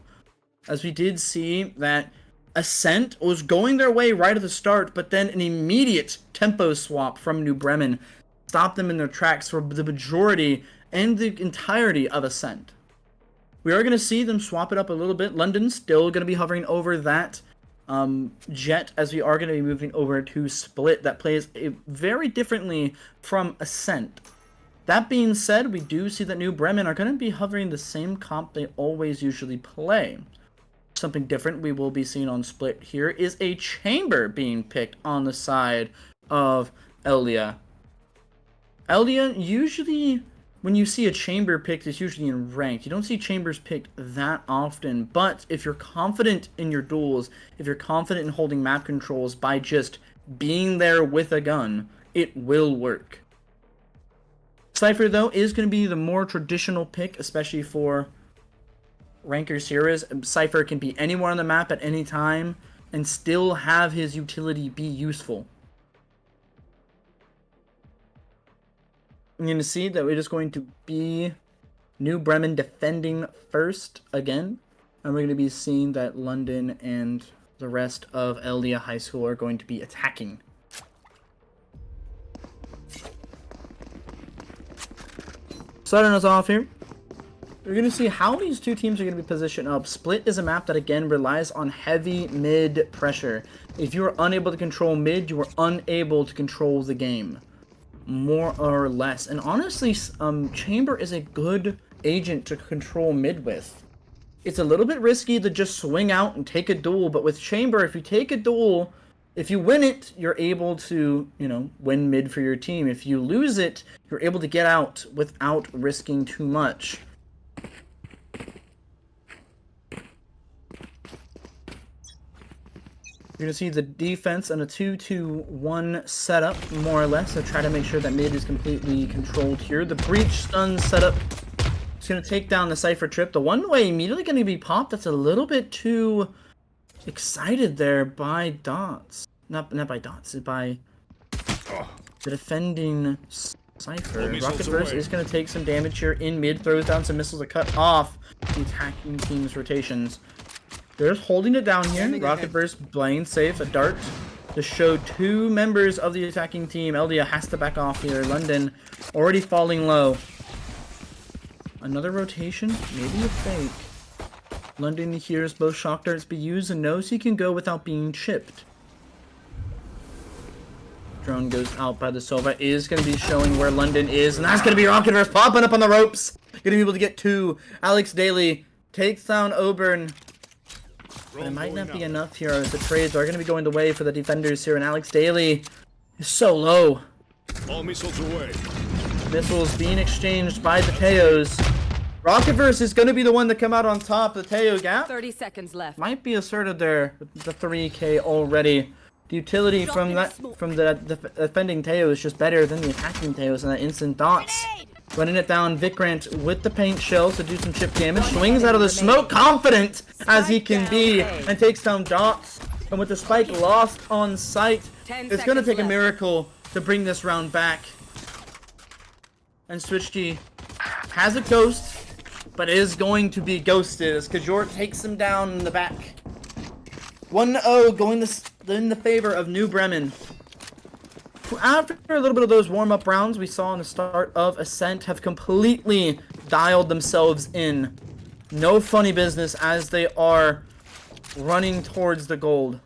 as we did see that Ascent was going their way right at the start, but then an immediate tempo swap from New Bremen stopped them in their tracks for the majority and the entirety of Ascent. We are going to see them swap it up a little bit. London's still going to be hovering over that jet, as we are going to be moving over to Split that plays very differently from Ascent. That being said, we do see that New Bremen are going to be hovering the same comp they always usually play. Something different we will be seeing on Split here is a chamber being picked on the side of Elida. Elida, usually when you see a chamber picked, it's usually in ranked. You don't see chambers picked that often, but if you're confident in your duels, if you're confident in holding map controls by just being there with a gun, it will work. Cypher, though, is going to be the more traditional pick, especially for rankers here. Is Cypher can be anywhere on the map at any time and still have his utility be useful. I'm going to see that it is going to be New Bremen defending first again, and we're going to be seeing that London and the rest of Elida High School are going to be attacking. Starting us off here, we're going to see how these two teams are going to be positioned up. Split is a map that, again, relies on heavy mid pressure. If you are unable to control mid, you are unable to control the game, more or less. And honestly, Chamber is a good agent to control mid with. It's a little bit risky to just swing out and take a duel, but with Chamber, if you take a duel, if you win it, you're able to, win mid for your team. If you lose it, you're able to get out without risking too much. You're going to see the defense on a 2-2-1 setup, more or less, to try to make sure that mid is completely controlled here. The breach stun setup is going to take down the Cypher trip. The one way immediately going to be popped. That's a little bit too excited there by Dots. Not by Dots, by the defending Cypher. Rocket Burst is going to take some damage here in mid, throws down some missiles to cut off the attacking team's rotations. They're just holding it down here. Rocket Burst playing safe. A dart to show two members of the attacking team. Elida has to back off here. London already falling low. Another rotation, maybe a fake. London hears both shock darts be used and knows he can go without being chipped. Drone goes out by the Sova. Is going to be showing where London is, and that's going to be Rocket Burst popping up on the ropes. Going to be able to get two. Alex Daly takes down Auburn. But it might not be enough here, as the trades are going to be going the way for the defenders here, and Alex Daly is so low. All missiles away. Missiles being exchanged by the Teos. Rocketverse is going to be the one to come out on top. The Teo gap 30 seconds left. might be asserted there with the 3K already. The utility from the defending Teo is just better than the attacking Teos, and that instant dots. Running it down, Vikrant with the paint shell to do some chip damage. Swings out of the smoke, confident as he can be, and takes down Dots. And with the spike lost on sight, it's going to take a miracle to bring this round back. And SwitchG has a ghost, but is going to be ghosted as Kajor takes him down in the back. 1-0 going in the favor of New Bremen. After a little bit of those warm-up rounds we saw in the start of Ascent have completely dialed themselves in. No funny business as they are running towards the gold.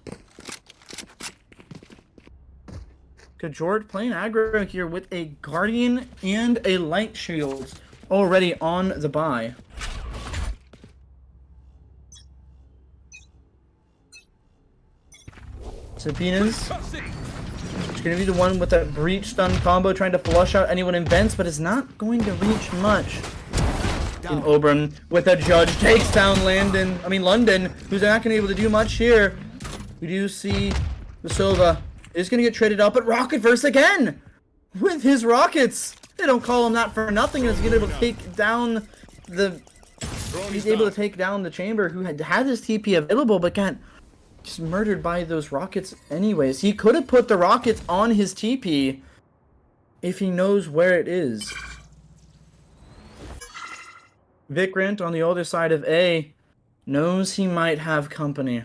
Kajort playing aggro here with a Guardian and a Light Shield already on the buy. Sabina's going to be the one with that breach stun combo, trying to flush out anyone in vents, but it's not going to reach much. And Oberon with a judge takes down London, who's not going to be able to do much here. We do see the Silva is going to get traded up, but Rocketverse again with his rockets. They don't call him that for nothing. And he's able to take down the. He's able to take down the chamber who had his TP available, but got just murdered by those rockets anyways. He could have put the rockets on his TP if he knows where it is. Vikrant on the other side of A knows he might have company.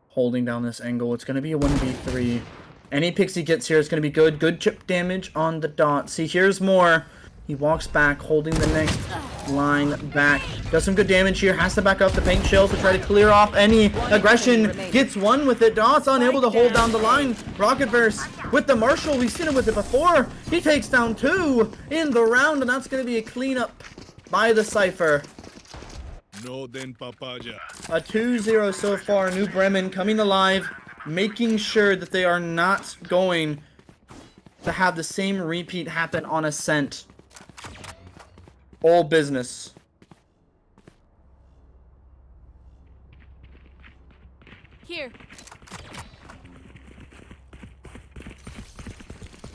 Holding down this angle. It's going to be a 1v3. Any picks he gets here is going to be good. Good chip damage on the dot. See, here's more. He walks back, holding the next line back. Does some good damage here. Has to back up the paint shell to try to clear off any aggression. Gets one with it. Dot's unable to hold down the line. Rocketverse with the Marshall. We've seen him with it before. He takes down 2 in the round, and that's going to be a cleanup by the Cypher. No den papaya. A 2-0 so far. New Bremen coming alive, making sure that they are not going to have the same repeat happen on Ascent. All business. Here.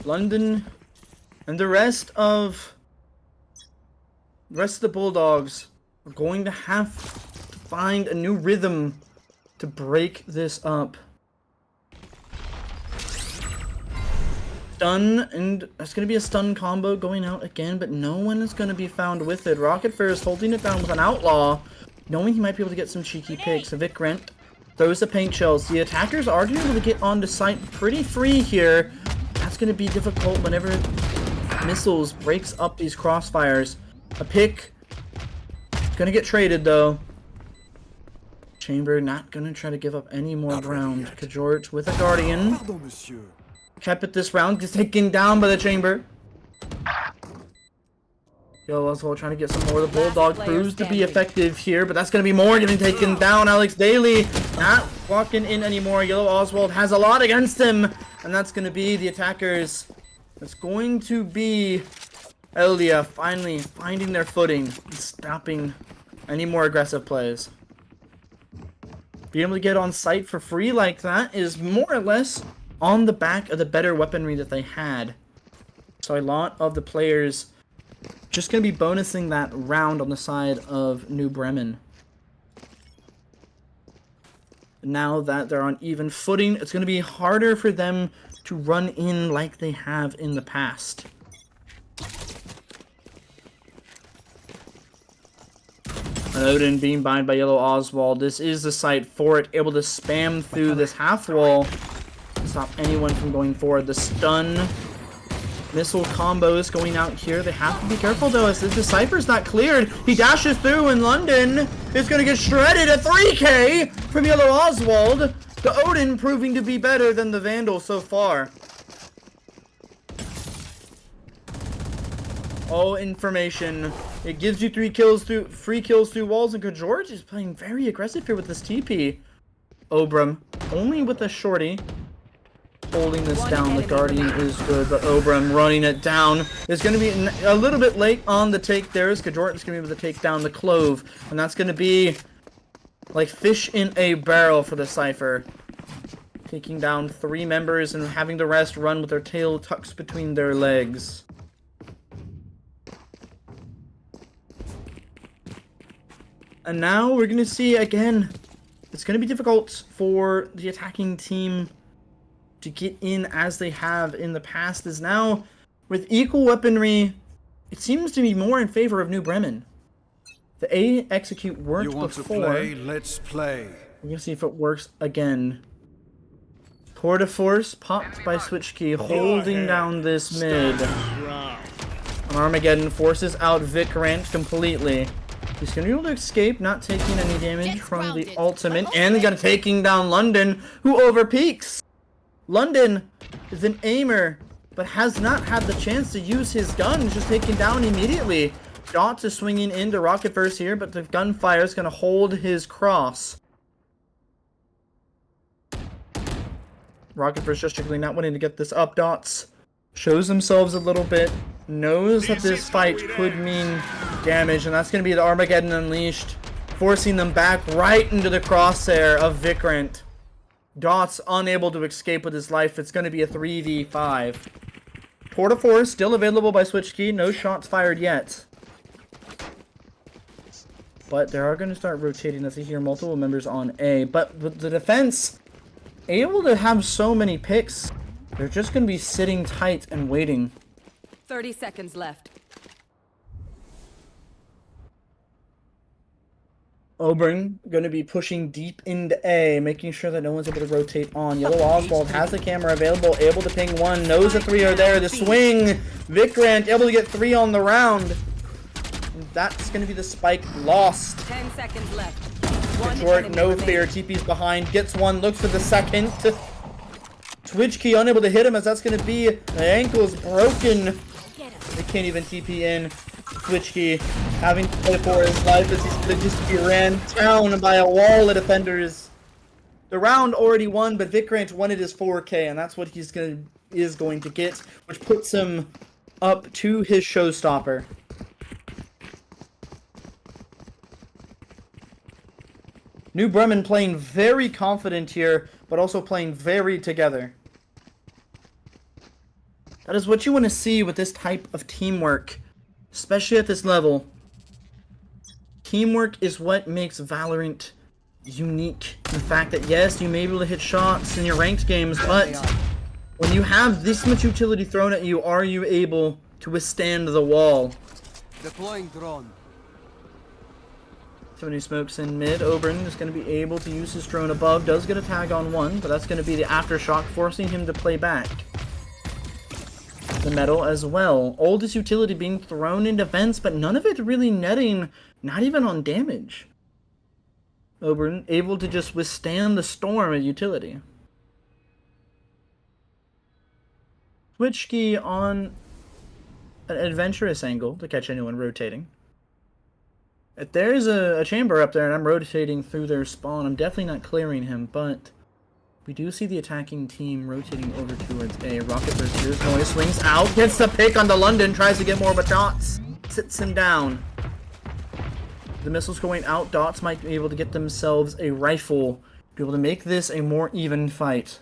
London and the rest of the Bulldogs are going to have to find a new rhythm to break this up. Stun, and that's going to be a stun combo going out again, but no one is going to be found with it. Rocketverse holding it down with an outlaw, knowing he might be able to get some cheeky picks. Vikrant throws the paint shells. The attackers are able to get onto site pretty free here. That's going to be difficult whenever missiles breaks up these crossfires. A pick. Going to get traded, though. Chamber not going to try to give up any more ground. Kajort with a Guardian. Kept it this round, gets taken down by the Chamber. Yo, Oswald trying to get some more. The Bulldog proves to be effective here, but that's going to be more getting taken down. Alex Daly not walking in anymore. Yellow Oswald has a lot against him, and that's going to be the attackers. It's going to be Elida finally finding their footing and stopping any more aggressive plays. Being able to get on site for free like that is more or less on the back of the better weaponry that they had. So a lot of the players just going to be bonusing that round on the side of New Bremen. Now that they're on even footing, it's going to be harder for them to run in like they have in the past. Odin being bind by Yellow Oswald. This is the site for it. Able to spam through this half wall. Stop anyone from going forward. The stun missile combos going out here. They have to be careful though, as the Cypher's not cleared. He dashes through, and London is going to get shredded at 3K from Yellow Oswald. The Odin proving to be better than the Vandal so far. All information. It gives you free kills through walls, and George is playing very aggressive here with this TP. Obram only with a shorty. Holding this down. The Guardian is good, but Obram running it down is going to be a little bit late on the take there, as Kajorton's going to be able to take down the Clove, and that's going to be like fish in a barrel for the Cypher. Taking down 3 members and having the rest run with their tail tucked between their legs. And now we're going to see again, it's going to be difficult for the attacking team to get in as they have in the past, is now with equal weaponry, it seems to be more in favor of New Bremen. The A execute worked You want before. to play? Let's play. We're gonna see if it works again. Tour de force popped by Switch Key, holding down this mid. Armageddon forces out Vikrant completely. He's gonna be able to escape, not taking any damage from the ultimate, and they're gonna taking down London, who overpeaks. London is an aimer, but has not had the chance to use his gun. He's just taken down immediately. Dots is swinging into Rocketverse here, but the gunfire is going to hold his cross. Rocketverse just strictly not wanting to get this up. Dots shows themselves a little bit, knows that this fight could mean damage, and that's going to be the Armageddon Unleashed forcing them back right into the crosshair of Vikrant. Dots unable to escape with his life. It's going to be a 3v5. Tour de Force still available by Switch Key. No shots fired yet. But they are going to start rotating as they hear multiple members on A. But with the defense able to have so many picks, they're just going to be sitting tight and waiting. 30 seconds left. Oburn going to be pushing deep into A, making sure that no one's able to rotate on. Yellow Oswald has the camera available, able to ping one, knows the three are there. The swing, Vikrant able to get 3 on the round. That's going to be the spike lost. 10 seconds left. Short, no fear, TP's behind, gets one, looks for the second. Twitch Key unable to hit him as that's going to be, the ankle's broken. They can't even TP in. Twitch Key having to play for his life as he's going to just be ran down by a wall of defenders. The round already won, but Vikrant wanted his 4K, and that's what is going to get, which puts him up to his showstopper. New Bremen playing very confident here, but also playing very together. That is what you want to see with this type of teamwork, especially at this level. Teamwork is what makes Valorant unique. The fact that, yes, you may be able to hit shots in your ranked games, but when you have this much utility thrown at you, are you able to withstand the wall? Deploying drone. Somebody smokes in mid. Oburn is going to be able to use his drone above. Does get a tag on one, but that's going to be the aftershock, forcing him to play back. The metal as well. All this utility being thrown in defense, but none of it really netting, not even on damage. Oburn able to just withstand the storm of utility. Switch Key on an adventurous angle to catch anyone rotating. If there's a chamber up there and I'm rotating through their spawn, I'm definitely not clearing him, but we do see the attacking team rotating over towards A. Rocket versus Noise swings out, gets the pick onto London, tries to get more but Dots sits him down. The missiles going out, Dots might be able to get themselves a rifle, be able to make this a more even fight.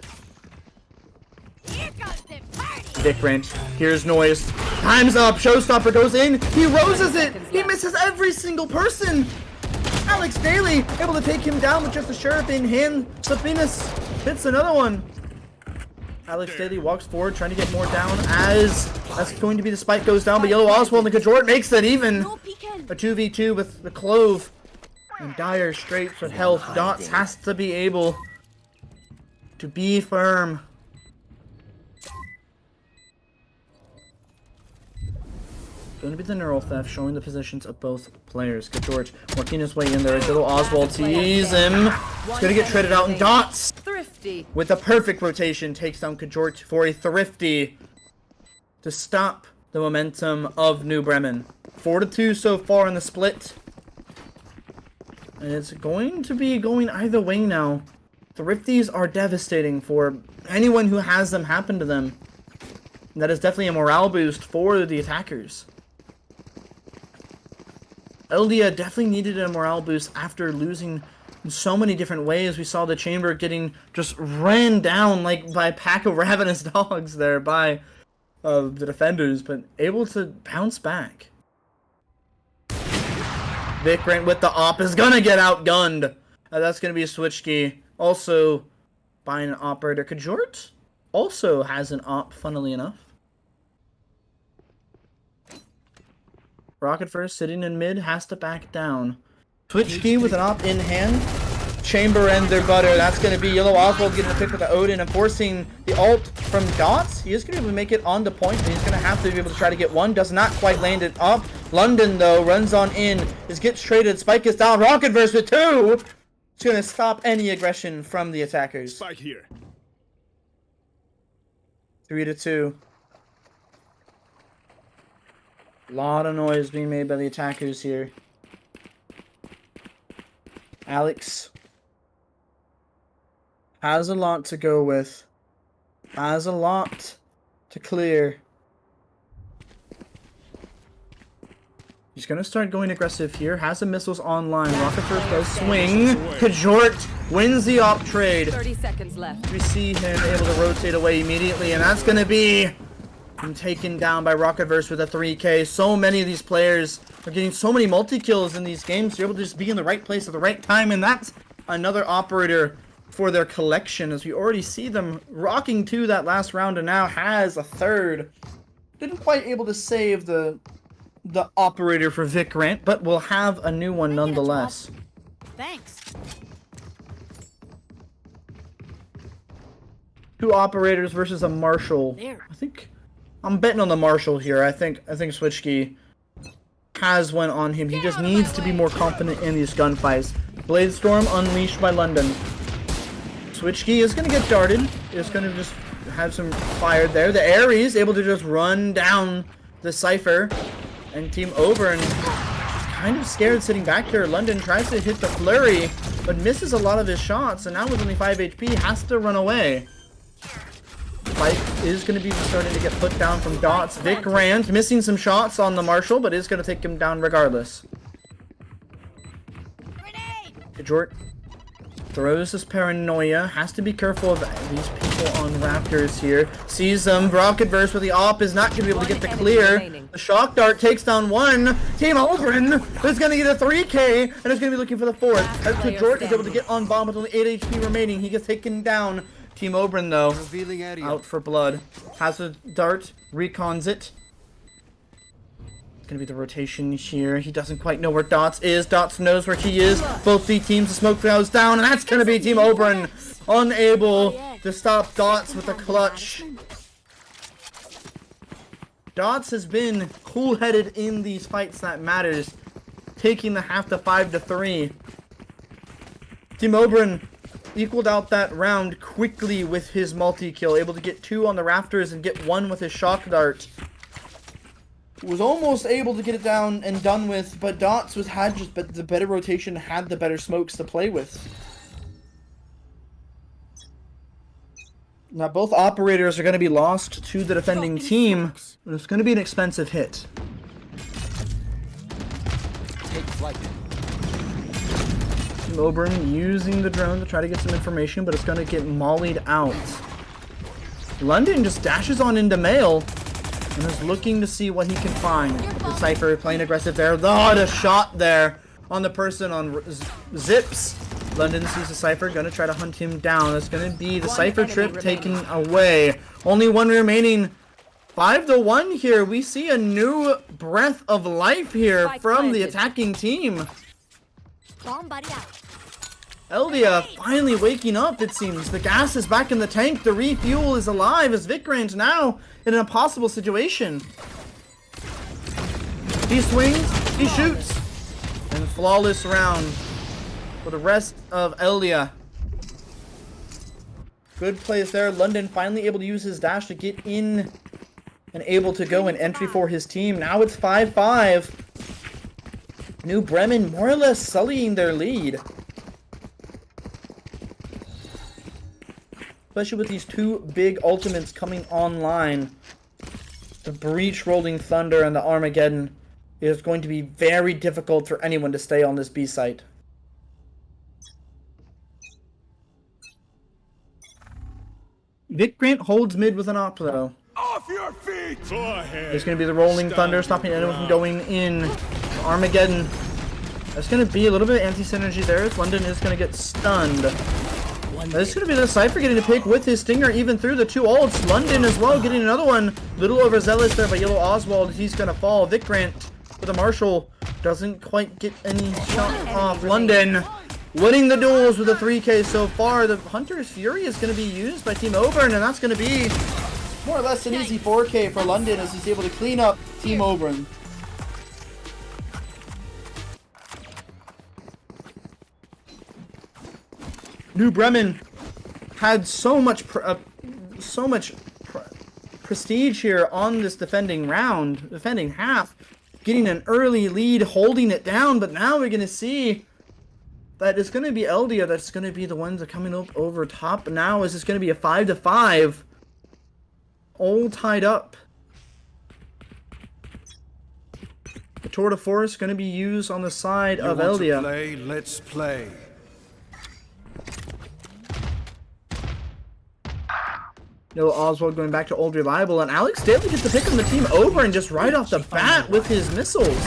Here goes the party. Vikrant, here's Noise. Time's up, Showstopper goes in, he roses it, he misses every single person. Alex Daly able to take him down with just a sheriff in hand. Safinus hits another one. Alex Daly walks forward, trying to get more down as that's going to be the spike goes down, but Yellow Oswald and Kajort makes it even. No peeking. A 2v2 with the Clove and dire straits with health. Dots has to be able to be firm. Going to be the neural theft, showing the positions of both players. Kajort working his way in there. Little Oswald sees him. He's going to get traded out, and Dots Thrifty. with a perfect rotation takes down Kajort for a thrifty to stop the momentum of New Bremen. 4-2 so far in the split. And it's going to be going either way now. Thrifties are devastating for anyone who has them happen to them. And that is definitely a morale boost for the attackers. Elida definitely needed a morale boost after losing in so many different ways. We saw the chamber getting just ran down like by a pack of ravenous dogs there by the defenders, but able to bounce back. Vikrant with the op is gonna get outgunned. That's gonna be a switch key. Also by an operator. Kajort also has an op, funnily enough. Rocket first, sitting in mid, has to back down. Twitch key with an op in hand. Chamber and their butter. That's going to be Yellow Oswald getting a pick with the Odin and forcing the ult from Dots. He is going to be able to make it on the point, but he's going to have to be able to try to get one. Does not quite land it up. London, though, runs on in. This gets traded. Spike is down. Rocket verse with 2. It's going to stop any aggression from the attackers. Spike here. 3-2. A lot of noise being made by the attackers here. Alex has a lot to go with. Has a lot to clear. He's going to start going aggressive here. Has the missiles online. Rocket first does swing. Kajort wins the op trade. 30 seconds left. We see him able to rotate away immediately, and that's going to be him taken down by Rocketverse with a 3K. So many of these players are getting so many multi-kills in these games. You're able to just be in the right place at the right time, and that's another operator for their collection, as we already see them rocking to that last round, and now has a third. Didn't quite able to save the operator for Vikrant, but we'll have a new one nonetheless. Thanks. Two operators versus a Marshall. There. I think I'm betting on the Marshall here. I think Switchkey has one on him. He just needs to be more confident in these gunfights. Bladestorm unleashed by London. Switchkey is going to get darted. Is going to just have some fired there. The Ares able to just run down the Cypher. And Team Oberon kind of scared sitting back here. London tries to hit the flurry, but misses a lot of his shots. And now with only 5 HP, has to run away. Fight is going to be starting to get put down from Dots. Vikrant missing some shots on the Marshall, but is going to take him down regardless. Kajort throws his paranoia. Has to be careful of these people on Raptors here. Sees them. Rocketverse with the op is not going to be able to get the clear. The shock dart takes down one. Team Oberon is going to get a 3K and is going to be looking for the fourth. As Kajort is able to get on bomb with only 8 HP remaining. He gets taken down. Team Oberon, though, Revealing area. out for blood. Has a dart. Recons it. Gonna be the rotation here. He doesn't quite know where Dots is. Dots knows where he is. Both the teams, the smoke goes down, and that's gonna be Team Oberon unable to stop Dots with a clutch. Dots has been cool-headed in these fights that matters, taking the half to 5-3. Team Oberon equaled out that round quickly with his multi-kill, able to get 2 on the rafters and get 1 with his shock dart. Was almost able to get it down and done with, but Dots had just the better rotation, had the better smokes to play with. Now both operators are going to be lost to the defending team, but it's going to be an expensive hit. Take flight. Team Oberon using the drone to try to get some information, but it's going to get mollied out. London just dashes on into Mail. And is looking to see what he can find. The Cypher playing aggressive there. The shot there on the person on Zips. London sees the Cypher, gonna try to hunt him down. It's gonna be the Cypher trip taken away. Only one remaining. 5-1 here. We see a new breath of life here from the attacking team. Bomb buddy out. Elida finally waking up, it seems. The gas is back in the tank. The refuel is alive as Vikrant now in an impossible situation. He swings, he shoots, and flawless round for the rest of Elida. Good plays there. London finally able to use his dash to get in and able to go an entry for his team. Now it's 5-5. New Bremen more or less sullying their lead. Especially with these 2 big ultimates coming online. The Breach Rolling Thunder and the Armageddon is going to be very difficult for anyone to stay on this B site. Vikrant holds mid with an op though. Off your feet! Go ahead. There's going to be the Rolling Thunder stopping anyone from going in. Armageddon. There's going to be a little bit of anti-synergy there as London is going to get stunned. This is going to be the Cypher getting to pick with his Stinger even through the 2 ults. London as well getting another one. Little overzealous there by Yellow Oswald. He's going to fall. Vikrant with a Marshall. Doesn't quite get any shot off. London winning the duels with a 3K so far. The Hunter's Fury is going to be used by Team Oberon, and that's going to be more or less an easy 4K for London as he's able to clean up Team Oberon. New Bremen had so much prestige here on this defending half, getting an early lead, holding it down, but now we're going to see that it's going to be Elida that's going to be the ones that are coming up over top now, as it's going to be a 5-5, all tied up. tour de force going to be used on the side You of want to Elida. play? Let's play. No, Oswald going back to old reliable, and Alex Daly gets the pick on the team over and just right off the bat with his missiles.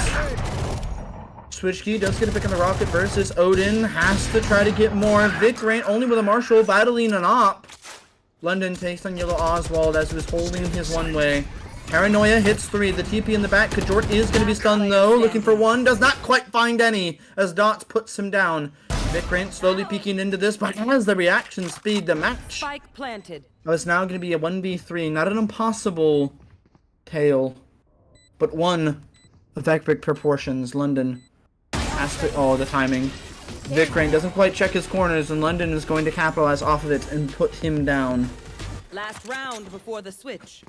Switch key does get a pick on the rocket versus Odin. Has to try to get more. Vic Rain only with a Marshall battling an op. London takes on Yellow Oswald as he was holding his one way. Paranoia hits 3. The TP in the back. Kajort is going to be stunned though. Looking for one. Does not quite find any as Dots puts him down. Vic Rain slowly peeking into this, but has the reaction speed to match. Spike planted. Oh, it's now going to be a 1v3. Not an impossible tale, but one of epic proportions. London has to... Oh, the timing. Vic Rain doesn't quite check his corners, and London is going to capitalize off of it and put him down. Last round before the switch.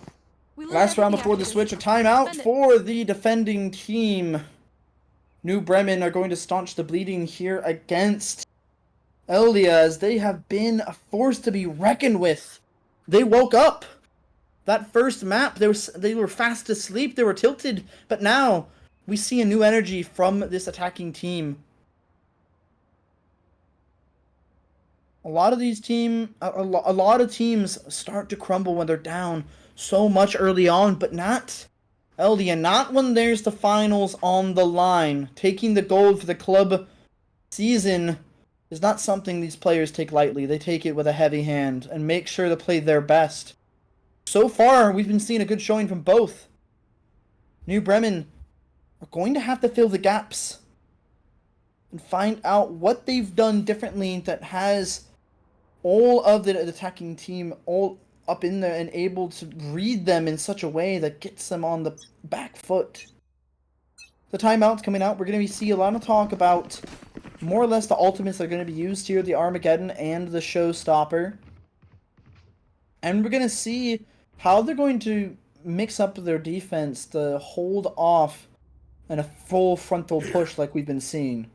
Last round before the switch. A timeout for the defending team. New Bremen are going to staunch the bleeding here against Elida, as they have been a force to be reckoned with. They woke up. That first map, they were fast asleep, they were tilted, but now we see a new energy from this attacking team. A lot of teams start to crumble when they're down so much early on, but not Eldia. Not when there's the finals on the line. Taking the gold for the club season is not something these players take lightly. They take it with a heavy hand and make sure to play their best. So far, we've been seeing a good showing from both. New Bremen are going to have to fill the gaps and find out what they've done differently that has all of the attacking team all up in there and able to read them in such a way that gets them on the back foot. The timeout's coming out. We're going to see a lot of talk about more or less the ultimates that are going to be used here, the Armageddon and the Showstopper. And we're going to see how they're going to mix up their defense to hold off and a full frontal push like we've been seeing.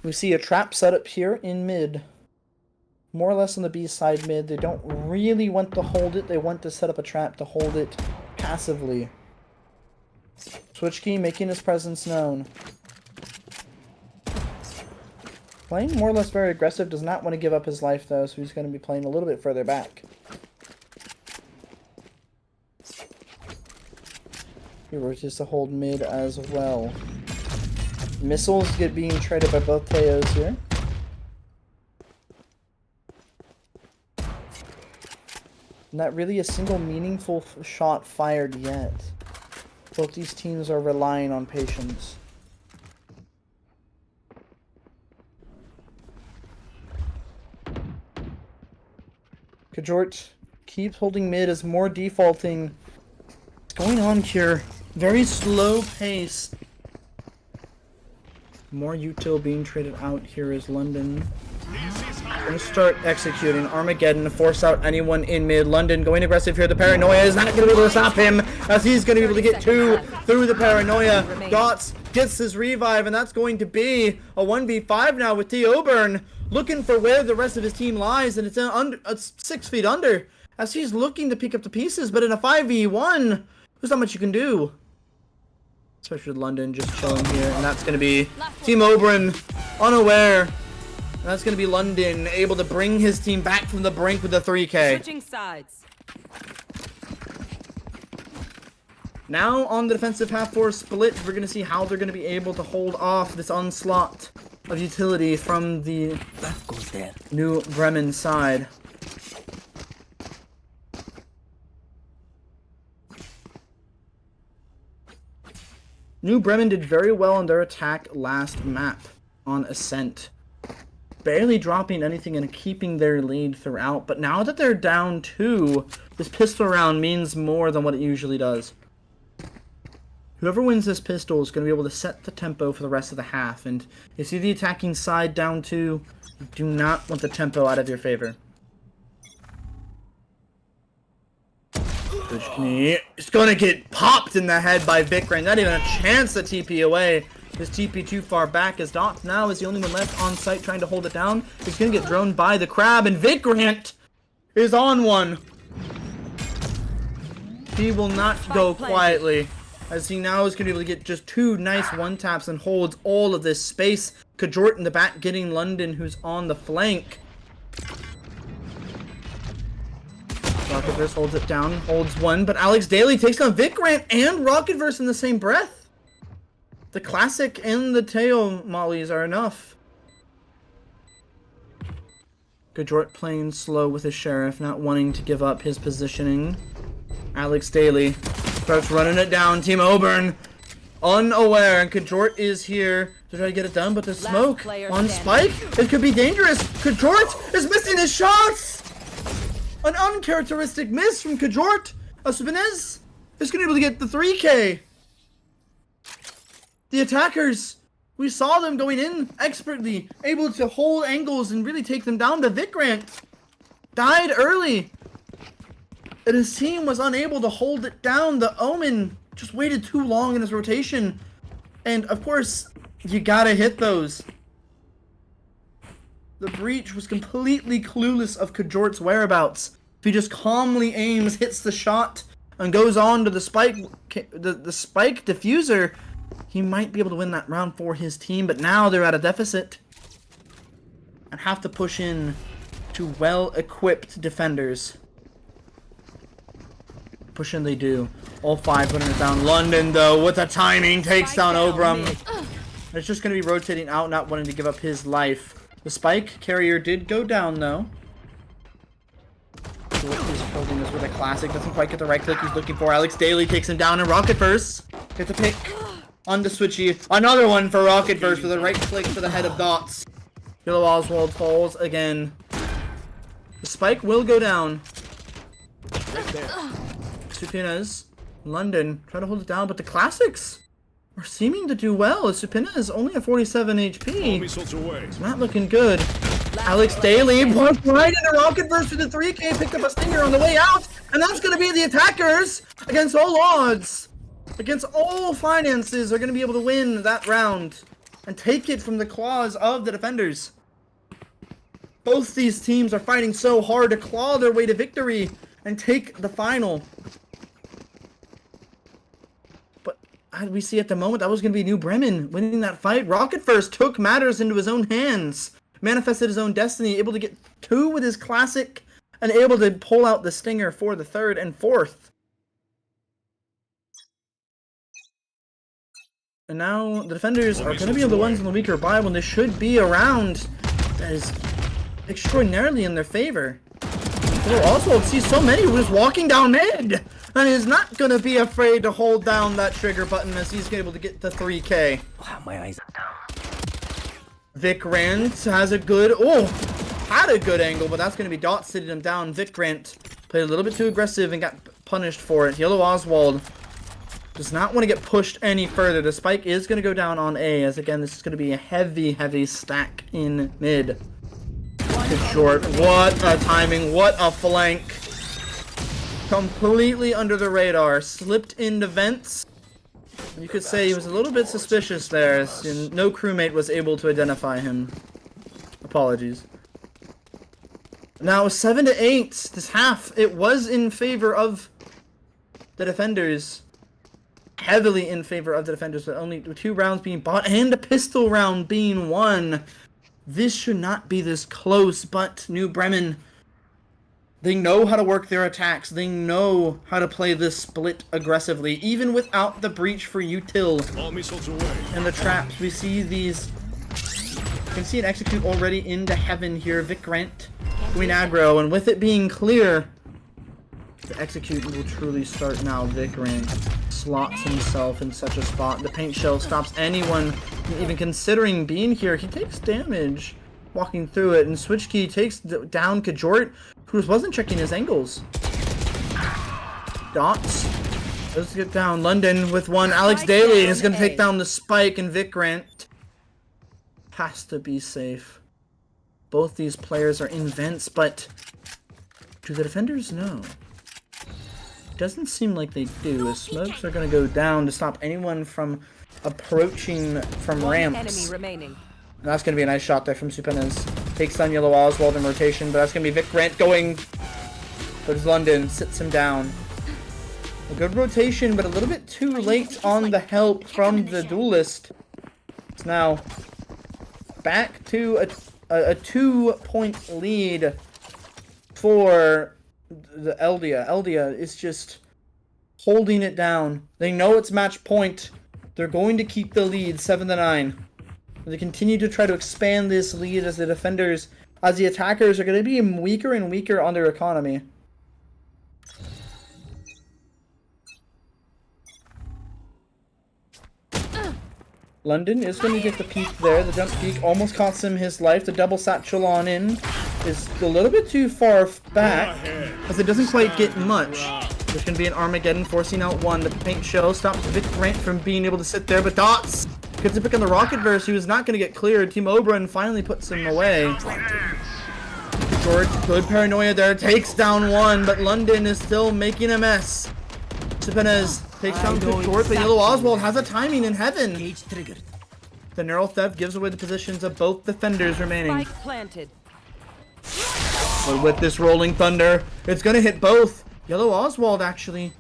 We see a trap setup here in mid. More or less on the B side mid. They don't really want to hold it. They want to set up a trap to hold it passively. Switch key making his presence known. Playing more or less very aggressive. Does not want to give up his life though, so he's going to be playing a little bit further back. He wishes to hold mid as well. Missiles get being traded by both Teos here. Not really a single meaningful shot fired yet. Both these teams are relying on patience. Kajort keeps holding mid as more defaulting. What's going on here? Very slow pace. More util being traded out here is London. Going to start executing Armageddon to force out anyone in mid. London going aggressive here. The Paranoia is not going to be able to stop him, as he's going to be able to get 2 through the Paranoia. Dots gets his revive, and that's going to be a 1v5 now with T. Oburn looking for where the rest of his team lies, and it's 6 feet under as he's looking to pick up the pieces. But in a 5v1, there's not much you can do. Especially with London just chilling here, and that's going to be Team Oberyn unaware. And that's going to be London able to bring his team back from the brink with the 3K. Switching sides. Now on the defensive half-force split, we're going to see how they're going to be able to hold off this onslaught of utility from the New Bremen side. New Bremen did very well on their attack last map on Ascent. Barely dropping anything and keeping their lead throughout, but now that they're down 2, this pistol round means more than what it usually does. Whoever wins this pistol is going to be able to set the tempo for the rest of the half, and you see the attacking side down 2, you do not want the tempo out of your favor. It's going to get popped in the head by Vikrain. Not even a chance to TP away. His TP too far back as Dots now is the only one left on site trying to hold it down. He's going to get thrown by the crab, and Vikrant is on one. He will not go quietly, as he now is going to be able to get just 2 nice one-taps and holds all of this space. Kajort in the back getting London, who's on the flank. Rocketverse holds it down, holds one, but Alex Daly takes down Vikrant and Rocketverse in the same breath. The classic and the tail mollies are enough. Kajort playing slow with his sheriff, not wanting to give up his positioning. Alex Daly starts running it down. Team Auburn unaware, and Kajort is here to try to get it done, but the smoke on Spike, it could be dangerous. Kajort is missing his shots. An uncharacteristic miss from Kajort. Subinez is going to be able to get the 3K. The attackers, we saw them going in expertly, able to hold angles and really take them down. The Vikrant died early, and his team was unable to hold it down. The Omen just waited too long in his rotation. And of course, you gotta hit those. The Breach was completely clueless of Kajort's whereabouts. If he just calmly aims, hits the shot, and goes on to the Spike, the Spike diffuser, he might be able to win that round for his team. But now they're at a deficit and have to push in to well-equipped defenders. Push in they do. All 5 putting it down. London, though, with the timing, takes down Obram. It's just going to be rotating out, not wanting to give up his life. The Spike carrier did go down, though. He's holding this with a classic. Doesn't quite get the right click he's looking for. Alex Daly takes him down, and Rocketverse gets a pick on the switchy. Another one for Rocketverse with a right click to the head of Dots. Yellow Oswald falls again. The Spike will go down. Right there. Supinez, London, try to hold it down, but the classics are seeming to do well. Supinez only at 47 HP. Missiles away. It's not looking good. Alex Daly bumped right into Rocketverse with the 3K, picked up a stinger on the way out, and that's going to be the attackers against all odds, against all finances, are going to be able to win that round and take it from the claws of the defenders. Both these teams are fighting so hard to claw their way to victory and take the final. But as we see at the moment, that was going to be New Bremen winning that fight. Rocketverse took matters into his own hands, manifested his own destiny, able to get 2 with his classic, and able to pull out the stinger for the 3rd and 4th. And now the defenders are going to be the ones in the weaker buy when they should be around. That is extraordinarily in their favor. Oswald sees so many who's walking down mid, and is not going to be afraid to hold down that trigger button as he's able to get the 3K. Wow, my eyes are down. Vikrant has a good, had a good angle, but that's going to be Dot sitting him down. Vikrant played a little bit too aggressive and got punished for it. Yellow Oswald does not want to get pushed any further. The Spike is going to go down on A, as again, this is going to be a heavy stack in mid. It's short. What a timing. What a flank. Completely under the radar. Slipped into vents. You could say he was a little bit suspicious there, as no crewmate was able to identify him. Apologies. Now 7-8. This half, it was in favor of the defenders. Heavily in favor of the defenders, with only 2 rounds being bought and a pistol round being won. This should not be this close, but New Bremen, they know how to work their attacks. They know how to play this split aggressively, even without the breach for util All missiles away. and the traps. We see these. You can see it execute already into heaven here. Vikrant going aggro, and with it being clear, the execute will truly start now. Vikrant slots himself in such a spot. The paint shell stops anyone from even considering being here. He takes damage walking through it, and Switch Key takes down Kajort, who wasn't checking his angles. Dots. Let's get down. London with one. Alex Daly is going to take down the Spike, and Vikrant has to be safe. Both these players are in vents, but do the defenders know? Doesn't seem like they do, as smokes are going to go down to stop anyone from approaching from ramps. Enemy remaining. And that's going to be a nice shot there from Supinez. Takes down Yellow Oswald in rotation, but that's going to be Vikrant going But London sits him down. A good rotation, but a little bit too late on the help from the duelist. It's now back to a 2-point lead for the Elida. Elida is just holding it down. They know it's match point. They're going to keep the lead 7-9. They continue to try to expand this lead as the defenders, as the attackers are going to be weaker and weaker on their economy. London is going to get the peek there. The jump peek almost costs him his life. The double satchel on in is a little bit too far back, as it doesn't quite get much. There's going to be an Armageddon forcing out one. The paint shell stops Vic Grant from being able to sit there, but Dots gets a pick on the rocket verse. He was not going to get cleared. Team Oberon finally puts him away. George, good paranoia there, takes down one, but London is still making a mess. Jimenez takes down George, but Yellow Oswald has a timing in heaven. The neural theft gives away the positions of both defenders remaining. Spike planted. But with this rolling thunder, it's going to hit both. Yellow Oswald actually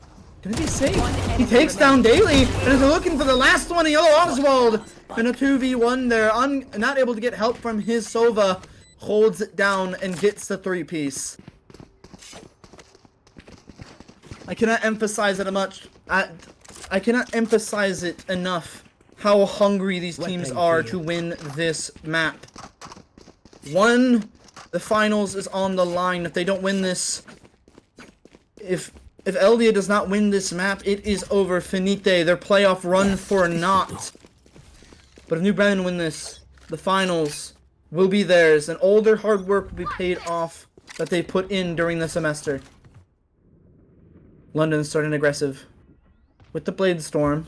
gonna be safe. He takes down Daly and is looking for the last one. Yellow Oswald in a 2v1 there, not able to get help from his Sova, holds it down and gets the 3-piece. I cannot emphasize it I cannot emphasize it enough how hungry these teams are to win this map. The finals is on the line. If they don't win this, if Elida does not win this map, it is over. Finite. Their playoff run for naught. But if New Bremen win this, the finals will be theirs, and all their hard work will be paid off that they put in during the semester. London starting aggressive with the Blade Storm.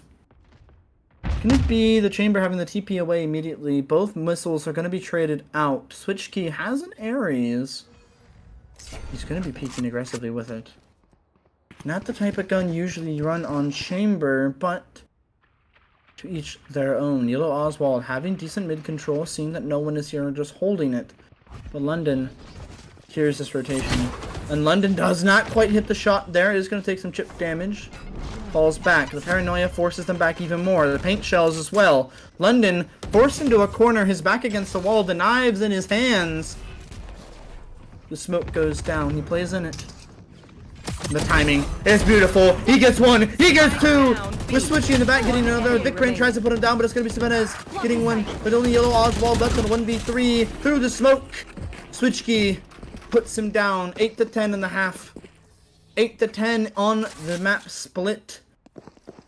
Can it be the Chamber having the TP away immediately? Both missiles are going to be traded out. Switch Key has an Ares. He's going to be peeking aggressively with it. Not the type of gun usually run on Chamber, but to each their own. Yellow Oswald having decent mid control, seeing that no one is here and just holding it. But London hears this rotation. And London does not quite hit the shot there. It is going to take some chip damage. Falls back. The paranoia forces them back even more. The paint shells as well. London forced into a corner, his back against the wall, the knives in his hands. The smoke goes down. He plays in it. The timing is beautiful. He gets one. He gets two. We're switching in the back, getting another. Vic Grant tries to put him down, but it's going to be Jimenez getting one. But only Yellow Oswald left on 1v3 through the smoke. Switch Key puts him down. 8-10 in the half. 8-10 on the map split.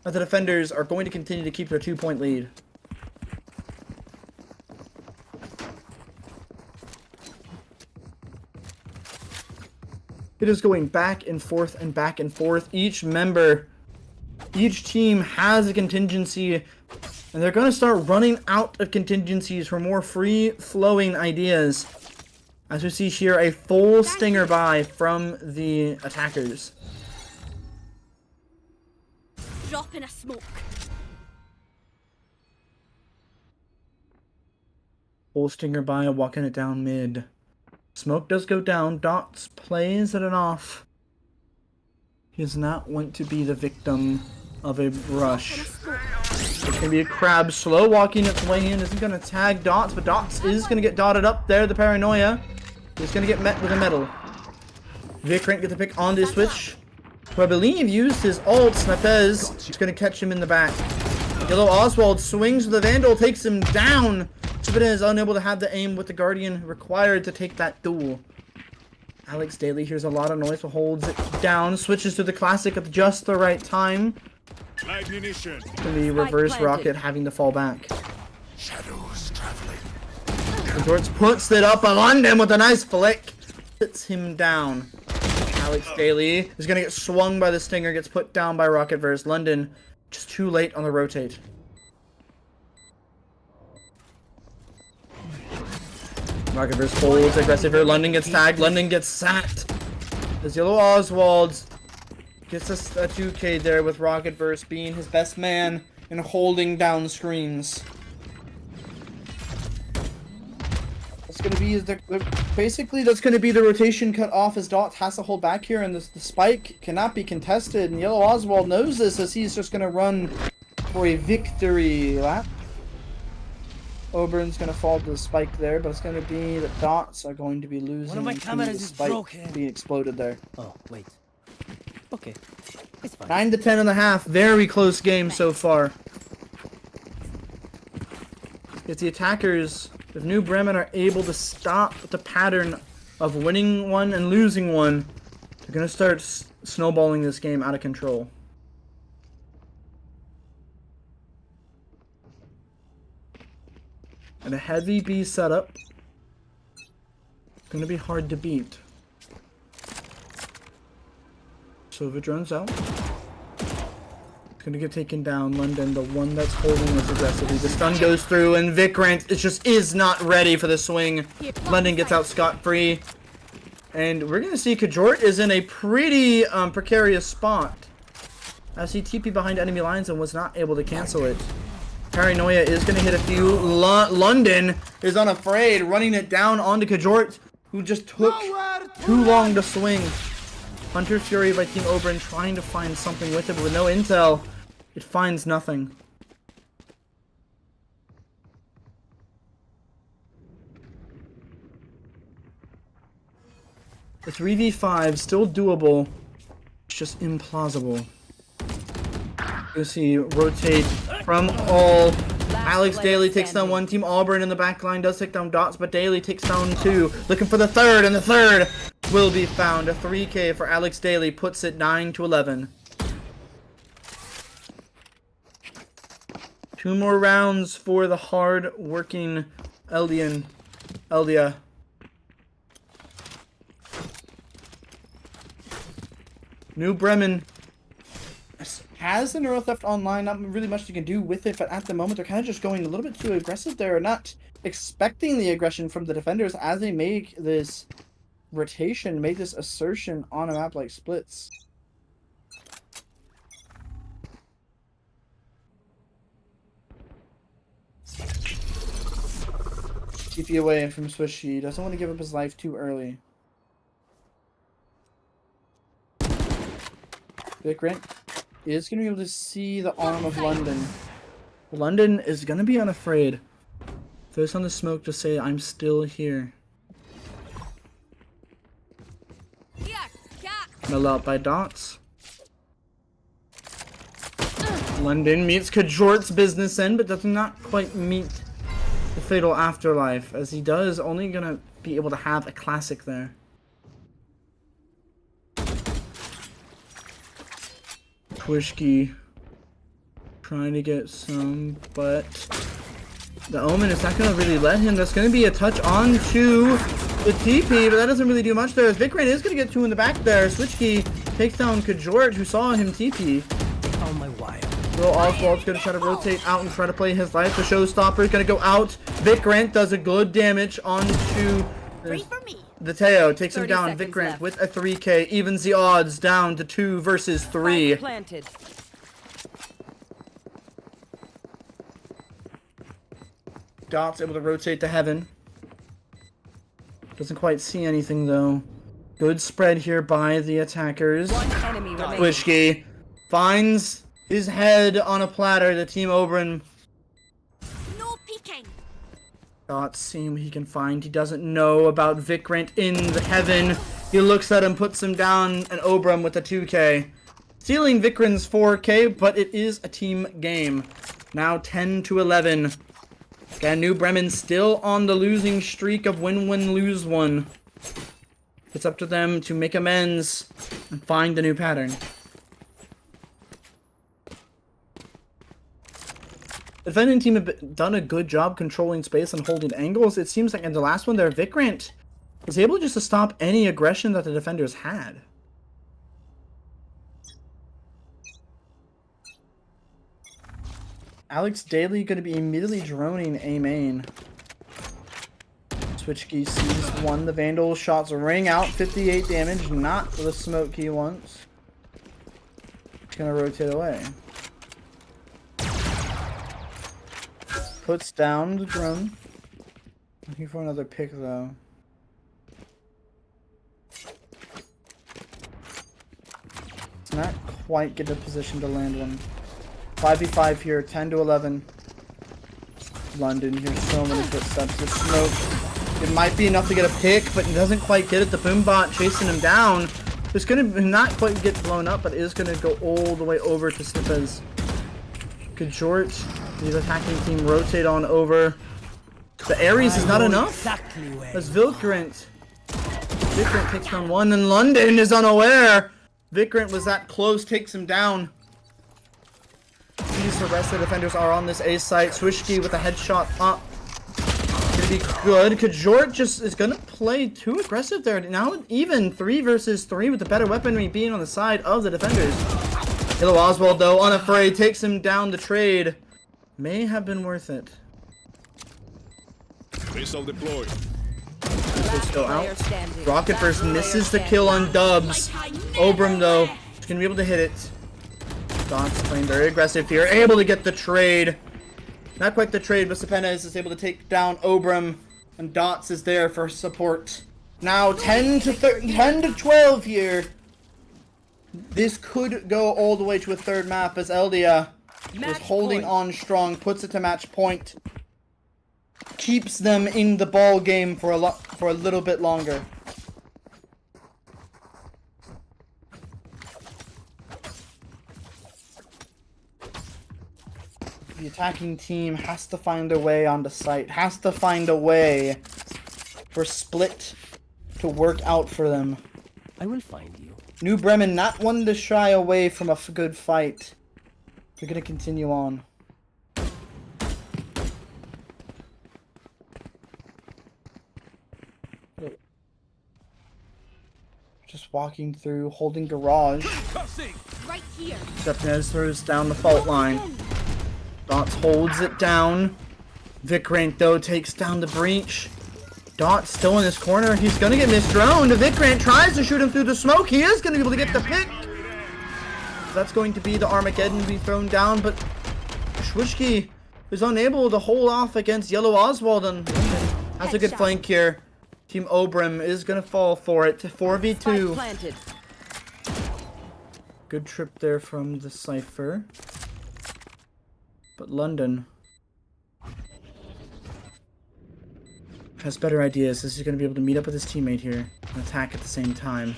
As the defenders are going to continue to keep their 2-point lead. It is going back and forth and back and forth. Each team has a contingency, and they're going to start running out of contingencies for more free-flowing ideas. As we see here, a full stinger buy from the attackers. Drop in a smoke. Full stinger buy, walking it down mid. Smoke does go down. Dots plays it off. He is not want to be the victim of a rush. It's going to be a crab slow walking its way in. Isn't going to tag Dots, but Dots is going to get dotted up there. The paranoia. He's going to get met with a medal. Vic Grant gets the pick on this switch, who I believe used his ult. Snapez is going to catch him in the back. Yellow Oswald swings with the Vandal, takes him down. Snapez is unable to have the aim with the Guardian required to take that duel. Alex Daly hears a lot of noise, but holds it down. Switches to the classic at just the right time. Ammunition. It's going to be reverse rocket having to fall back. Shadows traveling. George puts it up on London with a nice flick. Sits him down. Alex Daly is going to get swung by the Stinger. Gets put down by Rocketverse. London just too late on the rotate. Rocketverse holds aggressive here. London gets tagged. London gets sacked. As Yellow Oswald gets us a 2K there with Rocketverse being his best man and holding down screens. That's gonna be basically that's gonna be the rotation cut off as Dots has to hold back here, and the spike cannot be contested. And Yellow Oswald knows this as he's just gonna run for a victory lap. Obern's gonna fall to the spike there, but it's gonna be the Dots are going to be losing. One of my to cameras the is spike broken. being exploded there. Oh, wait. Okay. It's fine. 9 to 10 and a half. Very close game so far. If the attackers of New Bremen are able to stop the pattern of winning one and losing one, they're going to start snowballing this game out of control. And a heavy B setup. Going to be hard to beat. Sovich runs out. Gonna get taken down. London, the one that's holding this aggressively. The stun goes through, and Vikrant is not ready for the swing. London gets out scot-free. And we're gonna see Kajort is in a pretty precarious spot, as he TP'd behind enemy lines and was not able to cancel it. Paranoia is gonna hit a few. London is unafraid, running it down onto Kajort, who just took too long to swing. Hunter Fury by Team Oberon trying to find something with it, but with no intel, it finds nothing. The 3v5 still doable, it's just implausible. You see, rotate from all. Alex Daly takes down one. Team Auburn in the back line does take down Dots, but Daly takes down two. Looking for the third, and the third will be found. A 3K for Alex Daly puts it 9 to 11. 2 more rounds for the hard-working Elida. New Bremen has the Neuro Theft online, not really much you can do with it, but at the moment they're kind of just going a little bit too aggressive there, not expecting the aggression from the defenders as they make this rotation, make this assertion on a map like Splits. TP away from Swishy, doesn't want to give up his life too early. Vikrant is going to be able to see the arm of London. London is going to be unafraid. Throws on the smoke to say, I'm still here. Mill out by Dots. London meets Kajort's business end, but does not quite meet the fatal afterlife, as he does only going to be able to have a classic there. Twishki trying to get some, but the Omen is not going to really let him. That's going to be a touch on to the TP, but that doesn't really do much there. As Vikrant is going to get 2 in the back there. Switchkey takes down Kajort, who saw him TP. Oh my wire. Will Oswald's going to try to rotate out and try to play his life. The Showstopper is going to go out. Vikrant does a good damage onto the Teo. Takes him down. Vikrant with a 3K. Evens the odds down to 2 versus 3. Planted. Dot's able to rotate to heaven. Doesn't quite see anything though. Good spread here by the attackers. One enemy remaining. Twishki finds his head on a platter. The Team Oberon. No peeking. Dot's seeing what he can find. He doesn't know about Vikrant in the heaven. He looks at him, puts him down, and Oberon with a 2K. Stealing Vikrant's 4K, but it is a team game. Now 10 to 11. Again, New Bremen still on the losing streak of win-win, lose-one. It's up to them to make amends and find a new pattern. The defending team have done a good job controlling space and holding angles. It seems like in the last one there, Vikrant was able just to stop any aggression that the defenders had. Alex Daly going to be immediately droning A main. Switchkey sees one. The Vandal shots ring out. 58 damage. Not the smoke he wants. He's going to rotate away. Puts down the drone. Looking for another pick though. It's not quite get a position to land one. 5v5 here, 10 to 11. London, here's so many footsteps. There's smoke. It might be enough to get a pick, but it doesn't quite get it. The boombot chasing him down. It's gonna not quite get blown up, but it is gonna go all the way over to Snippez. Good short. The attacking team rotate on over. The Ares is not enough. As Vikrant takes down one, and London is unaware. Vikrant was that close, takes him down. The rest of the defenders are on this A site. Swishki with a headshot up. Gonna be good. Kajort just is gonna play too aggressive there. Now even 3 versus 3 with the better weaponry being on the side of the defenders. Yellow Oswald though, unafraid, takes him down. The trade may have been worth it. Missile deployed. Let's go out. Rocket first misses the kill on Dubs. Obram though is gonna be able to hit it. Dots playing very aggressive here, able to get the trade. Not quite the trade, but Sepenez is able to take down Obram, and Dots is there for support. Now 10 to 12 here. This could go all the way to a third map as Elida is holding on strong, puts it to match point, keeps them in the ball game for a little bit longer. The attacking team has to find a way on the site, has to find a way for Split to work out for them. I will find you. New Bremen not one to shy away from a good fight. They're gonna continue on. Just walking through, holding garage. Right here. Sepenez throws down the fault line. Dots holds it down. Vikrant though takes down the breach. Dots still in this corner. He's gonna get misdroned. Vikrant tries to shoot him through the smoke. He is gonna be able to get the pick. That's going to be the Armageddon to be thrown down, but Schwishki is unable to hold off against Yellow Oswald, and has a good flank here. Team Obram is gonna fall for it. 4v2. Good trip there from the Cypher. But London has better ideas. This is going to be able to meet up with his teammate here and attack at the same time.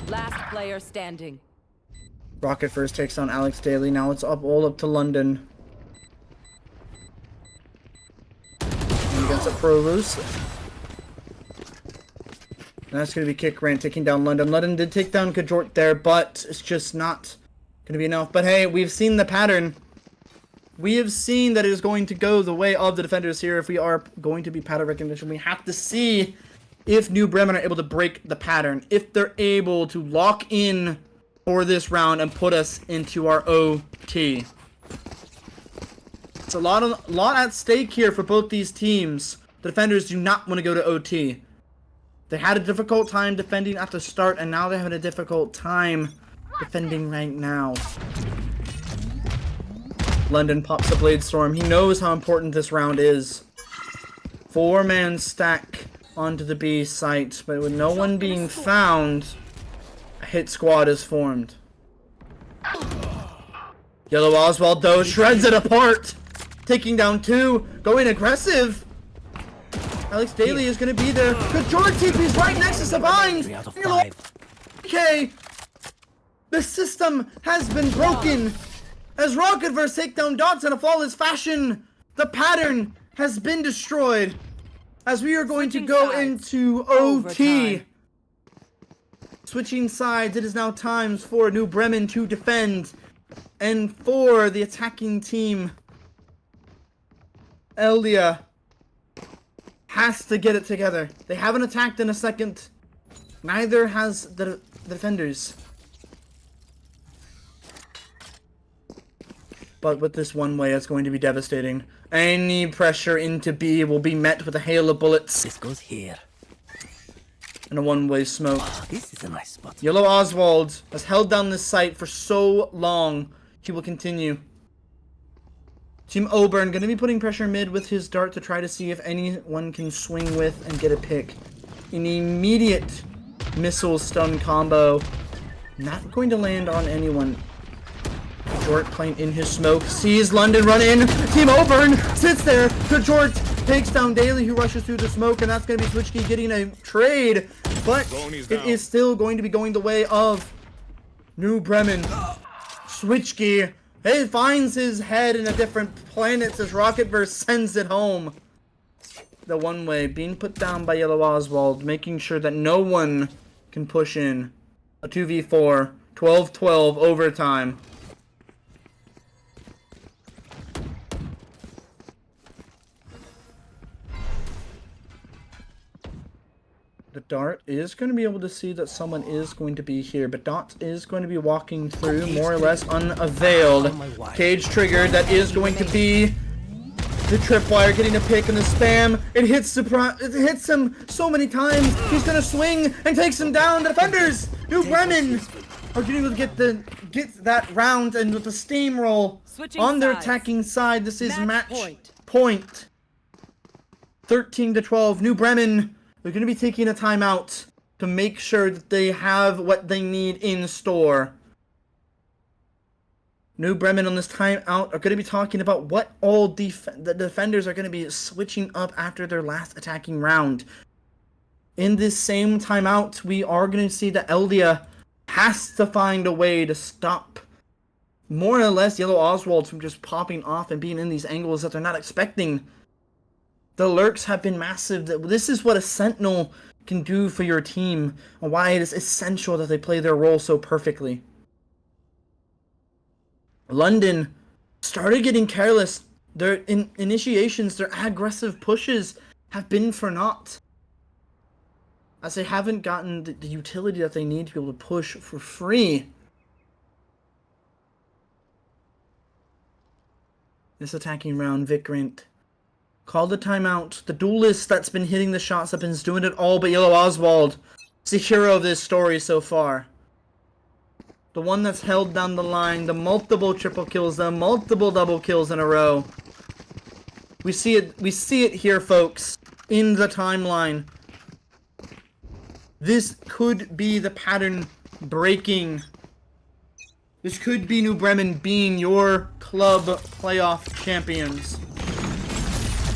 Last player standing. Rocket first takes on Alex Daly. Now it's all up to London. And against a Pro Loose. And that's going to be Kick Rant taking down London. London did take down Kajort there, but it's just not going to be enough. But hey, we've seen the pattern. We have seen that it is going to go the way of the defenders here. If we are going to be pattern recognition, we have to see if New Bremen are able to break the pattern. If they're able to lock in for this round and put us into our OT. It's a lot at stake here for both these teams. The defenders do not want to go to OT. They had a difficult time defending at the start, and now they're having a difficult time defending right now. London pops a Blade Storm. He knows how important this round is. 4-man stack onto the B site, but with no one being found, a hit squad is formed. Yellow Oswald, though, shreds it apart. Taking down 2, going aggressive. Alex Daly is going to be there. Good George TP's right next to Sabine. Okay. The system has been broken. As Rocketverse take down Dots in a flawless fashion, the pattern has been destroyed. As we are going to go into OT. Switching sides, it is now time for New Bremen to defend. And for the attacking team, Elida has to get it together. They haven't attacked in a second. Neither has the defenders. But with this one way, it's going to be devastating. Any pressure into B will be met with a hail of bullets. This goes here. And a one-way smoke. Oh, this is a nice spot. Yellow Oswald has held down this site for so long. He will continue Team Auburn going to be putting pressure mid with his dart to try to see if anyone can swing with and get a pick. An immediate missile stun combo. Not going to land on anyone. Jort playing in his smoke. Sees London run in. Team Auburn sits there. Jort takes down Daly, who rushes through the smoke, and that's going to be Switchkey getting a trade. But it is still going to be going the way of New Bremen. Switchkey, he finds his head in a different planet as Rocketverse sends it home. The one way being put down by Yellow Oswald, making sure that no one can push in. A 2v4, 12-12 overtime. The dart is going to be able to see that someone is going to be here, but Dot is going to be walking through more or less unavailed. Cage triggered, that is going to be the tripwire getting a pick and the spam. It hits him so many times. He's going to swing and takes him down. The defenders, New Bremen, are getting able to get that round, and with the steamroll on their attacking side, this is match point. 13-12, New Bremen. They're going to be taking a timeout to make sure that they have what they need in store. New Bremen on this timeout are going to be talking about what all the defenders are going to be switching up after their last attacking round. In this same timeout, we are going to see that Elida has to find a way to stop more or less Yellow Oswald from just popping off and being in these angles that they're not expecting. The lurks have been massive. This is what a sentinel can do for your team, and why it is essential that they play their role so perfectly. London started getting careless. Their initiations, their aggressive pushes have been for naught, as they haven't gotten the utility that they need to be able to push for free. This attacking round, Vikrant called the timeout. The duelist that's been hitting the shots have been doing it all, but Yellow Oswald is the hero of this story so far. The one that's held down the line, the multiple triple kills, the multiple double kills in a row. We see it here, folks, in the timeline. This could be the pattern breaking. This could be New Bremen being your club playoff champions.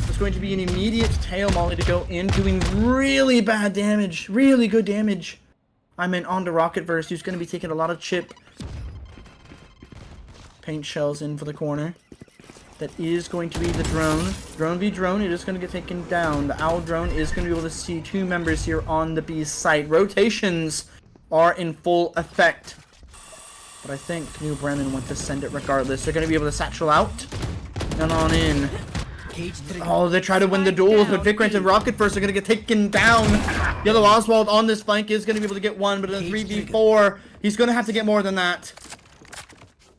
There's going to be an immediate tail molly to go in, doing really bad damage. Really good damage. I meant on to Rocketverse, who's going to be taking a lot of chip. Paint shells in for the corner. That is going to be the drone. Drone v drone, it is going to get taken down. The owl drone is going to be able to see two members here on the B site. Rotations are in full effect. But I think New Bremen went to send it regardless. They're going to be able to satchel out and on in. Oh, they try to win the duels, but Vikrant and Rocketverse are going to get taken down. Yellow Oswald on this flank is going to be able to get one, but in a 3v4, he's going to have to get more than that.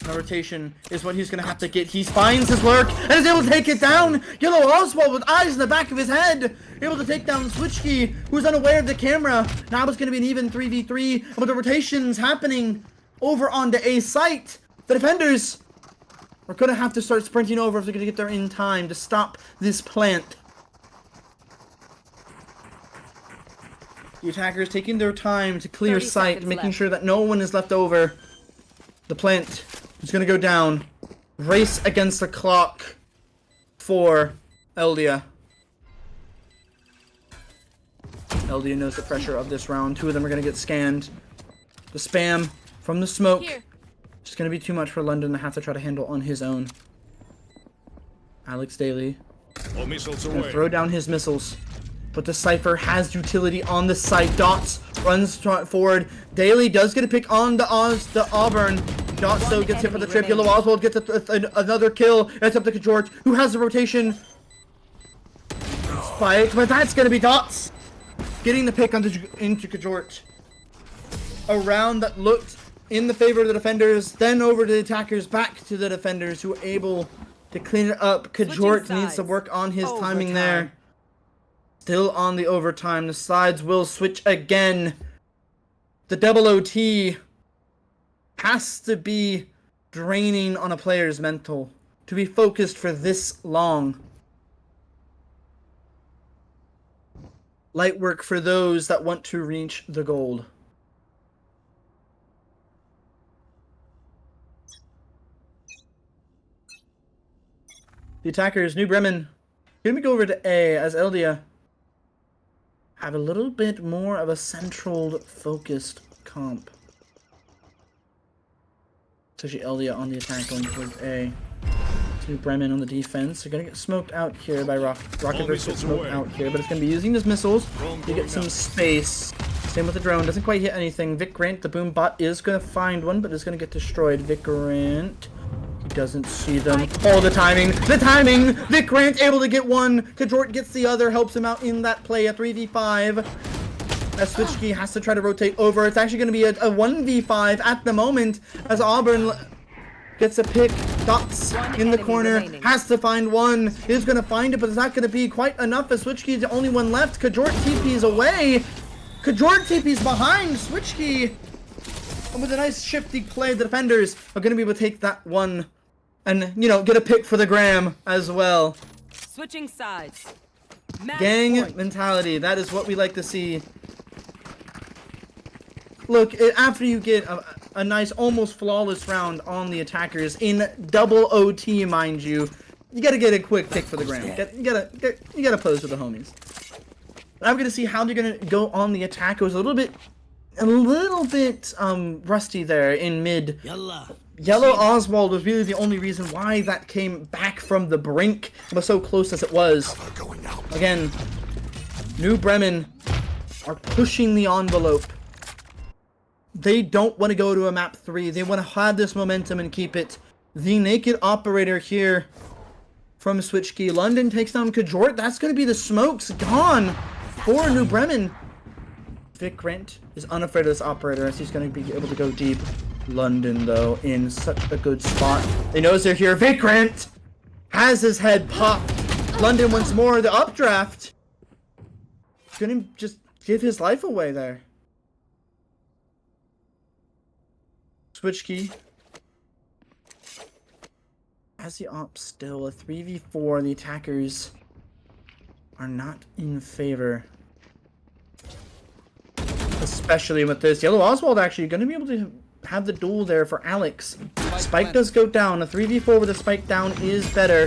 No rotation is what he's going to have to get. He finds his lurk and is able to take it down. Yellow Oswald with eyes in the back of his head, able to take down Switchkey, who's unaware of the camera. Now it's going to be an even 3v3, but the rotations happening over on the A site. The defenders are going to have to start sprinting over if they're going to get there in time to stop this plant. The attackers taking their time to clear sight, making sure that no one is left over. The plant is going to go down. Race against the clock for Elida. Elida knows the pressure of this round. Two of them are going to get scanned. The spam from the smoke. It's going to be too much for London to have to try to handle on his own. Alex Daly going to throw down his missiles. But the Cypher has utility on the site. Dots runs forward. Daly does get a pick on the Auburn. Dots though gets hit for the trip. Yellow Oswald gets another kill. It's up to Kajort, who has the rotation. Spike, but that's going to be Dots getting the pick into Kajort. A round that looked in the favor of the defenders, then over to the attackers, back to the defenders who were able to clean it up. Kajort needs to work on his timing there. Still on the overtime. The sides will switch again. The double OT has to be draining on a player's mental. to be focused for this long. Light work for those that want to reach the gold. The attackers, New Bremen, gonna go over to A as Eldia have a little bit more of a central focused comp. Especially Eldia on the attack going towards A. New Bremen on the defense. They're gonna get smoked out here by Rocket versus get smoked out here, but it's gonna be using his missiles to get some space. Same with the drone, doesn't quite hit anything. Vic Grant, the boom bot, is gonna find one, but is gonna get destroyed. Vic Grant, he doesn't see them. Oh, the timing! The timing! Vic Grant able to get one. Kajort gets the other, helps him out in that play. A 3v5. As Switchkey has to try to rotate over. It's actually gonna be a 1v5 at the moment as Auburn gets a pick. Dots in the corner, has to find one, is gonna find it, but it's not gonna be quite enough as Switchkey is the only one left. Kajort TP's away. Kajort TP's behind Switchkey. And with a nice shifty play, the defenders are gonna be able to take that one and, you know, get a pick for the gram as well. Switching sides. Gang mentality, that is what we like to see. Look, after you get a nice, almost flawless round on the attackers in double OT, mind you, you gotta get a quick pick for the gram. You gotta pose with the homies. I'm gonna see how they're gonna go on the attack. It was a little bit rusty there in mid. Yellow Oswald was really the only reason why that came back from the brink. It was so close as it was. Again, New Bremen are pushing the envelope. They don't want to go to a map 3. They want to have this momentum and keep it. The naked operator here from Switchkey. London takes down Kajort. That's going to be the smokes gone for New Bremen. Vic Grant is unafraid of this operator as he's going to be able to go deep. London, though, in such a good spot. They knows they're here. Vic Grant has his head popped. London once more. The updraft. Going to just give his life away there. Switchkey has the op still. A 3v4. The attackers are not in favor. Especially with this. Yellow Oswald actually going to be able to have the duel there for Alex. Spike does go down. A 3v4 with a spike down is better.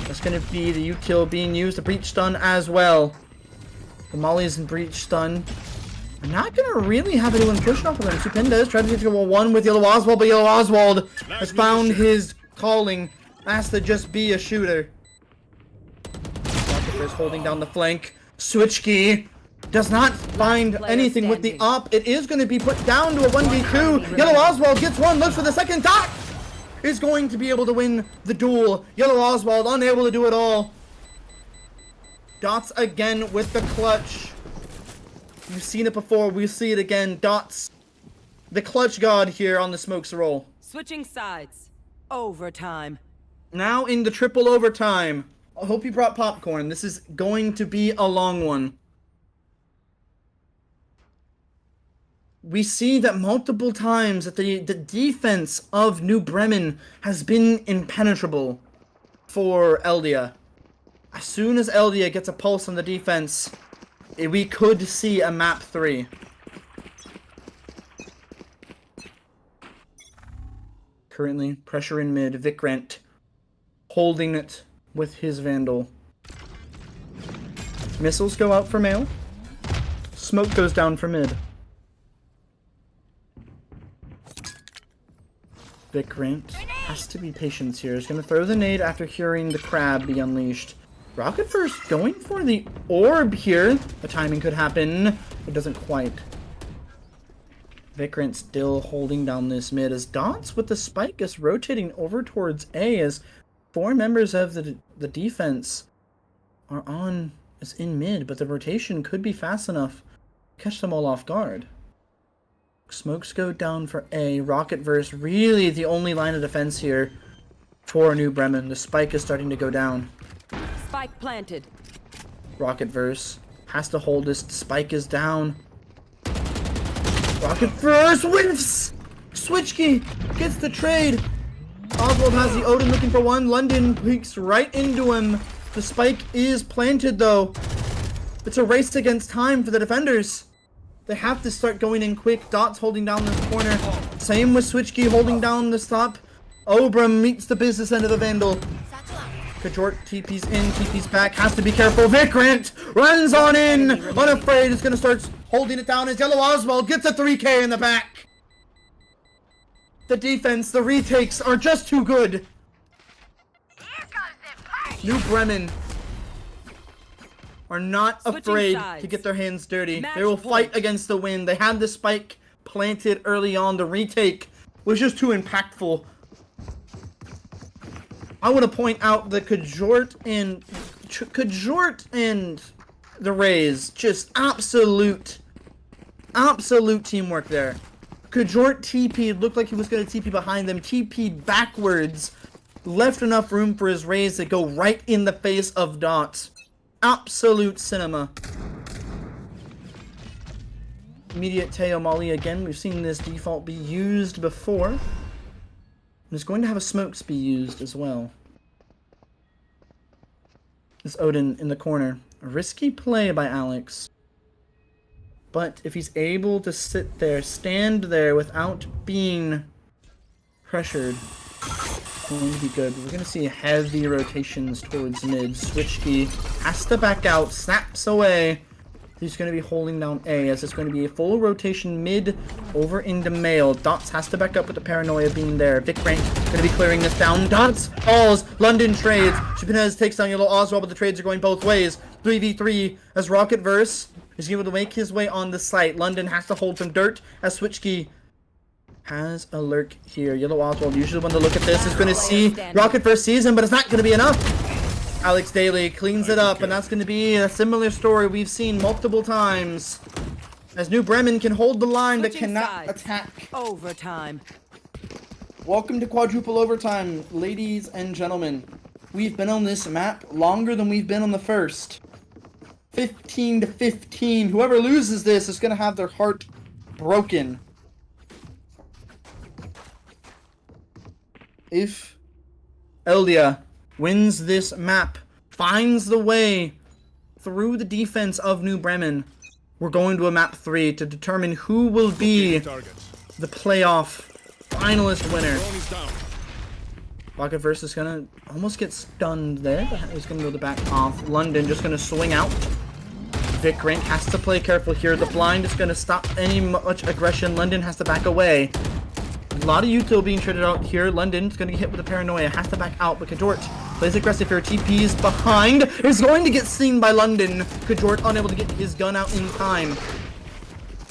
That's going to be the util being used. The breach stun as well. The mollies and breach stun. I'm not going to really have anyone pushing off of them. Supinda trying to go 1 with Yellow Oswald, but Yellow Oswald has found his calling. Has to just be a shooter. Rocket is holding down the flank. Switchkey does not find anything with the op. It is going to be put down to a 1v2. Yellow Oswald gets one, looks for the second. Dot is going to be able to win the duel. Yellow Oswald unable to do it all. Dots again with the clutch. You've seen it before, we see it again. Dots, the clutch god here on the smokes roll. Switching sides. Overtime. Now in the triple overtime. I hope you brought popcorn. This is going to be a long one. We see that multiple times that the defense of New Bremen has been impenetrable for Eldia. As soon as Eldia gets a pulse on the defense, we could see a map 3. Currently, pressure in mid. Vic Grant holding it with his Vandal. Missiles go out for male. Smoke goes down for mid. Vic Grant has to be patient here. He's going to throw the nade after hearing the crab be unleashed. Rocket first going for the orb here. The timing could happen. It doesn't quite. Vic Grant still holding down this mid as Dots with the spike is rotating over towards A as 4 members of the defense are in mid, but the rotation could be fast enough to catch them all off guard. Smokes go down for A. Rocket verse really the only line of defense here for New Bremen. The spike is starting to go down. Spike planted. Rocket verse has to hold this. The spike is down. Rocket verse whiffs. Switchkey gets the trade. Oswald has the Odin looking for one. London peeks right into him. The spike is planted though. It's a race against time for the defenders. They have to start going in quick. Dots holding down this corner. Same with Switchkey holding down this top. Obram meets the business end of the Vandal. Kajort TP's in, TP's back. Has to be careful. Vikrant runs on in. Unafraid is going to start holding it down as Yellow Oswald gets a 3K in the back. The defense, the retakes are just too good. New Bremen are not afraid to get their hands dirty. They will fight against the wind. They had the spike planted early on. The retake was just too impactful. I want to point out that Kajort and the Rays, just absolute teamwork there. Kajort TP'd, looked like he was going to TP behind them, TP'd backwards, left enough room for his Rays to go right in the face of Dots. Absolute cinema. Immediate Teo Molly again. We've seen this default be used before. And it's going to have a smokes be used as well. This Odin in the corner. A risky play by Alex. But if he's able to sit there, stand there without being pressured, it's going to be good. We're going to see heavy rotations towards mid. Switchkey has to back out, snaps away. He's going to be holding down A as it's going to be a full rotation mid over into male. Dots has to back up with the paranoia being there. Vikrant going to be clearing this down. Dots falls. London trades. Chipinez takes down Yellow Oswald, but the trades are going both ways. 3v3 as Rocket Verse is able to make his way on the site. London has to hold some dirt as Switchkey has a lurk here. Yellow Oswald, usually when they look at this, is going to see Rocket Verse sees him, but it's not going to be enough. Alex Daly cleans it up, and that's going to be a similar story we've seen multiple times. As New Bremen can hold the line but cannot attack. Overtime. Welcome to quadruple overtime, ladies and gentlemen. We've been on this map longer than we've been on the first. 15 to 15. Whoever loses this is going to have their heart broken. If Elida wins this map, finds the way through the defense of New Bremen, we're going to a map 3 to determine who will be the playoff finalist winner. Rocket Verse is gonna almost get stunned there. He's gonna go the back off. London just gonna swing out. Vikrant has to play careful here. The blind is gonna stop any much aggression. London has to back away. A lot of util being traded out here. London's gonna get hit with a paranoia. Has to back out, but Kajort plays aggressive here. TP's behind. Is going to get seen by London. Kajort unable to get his gun out in time.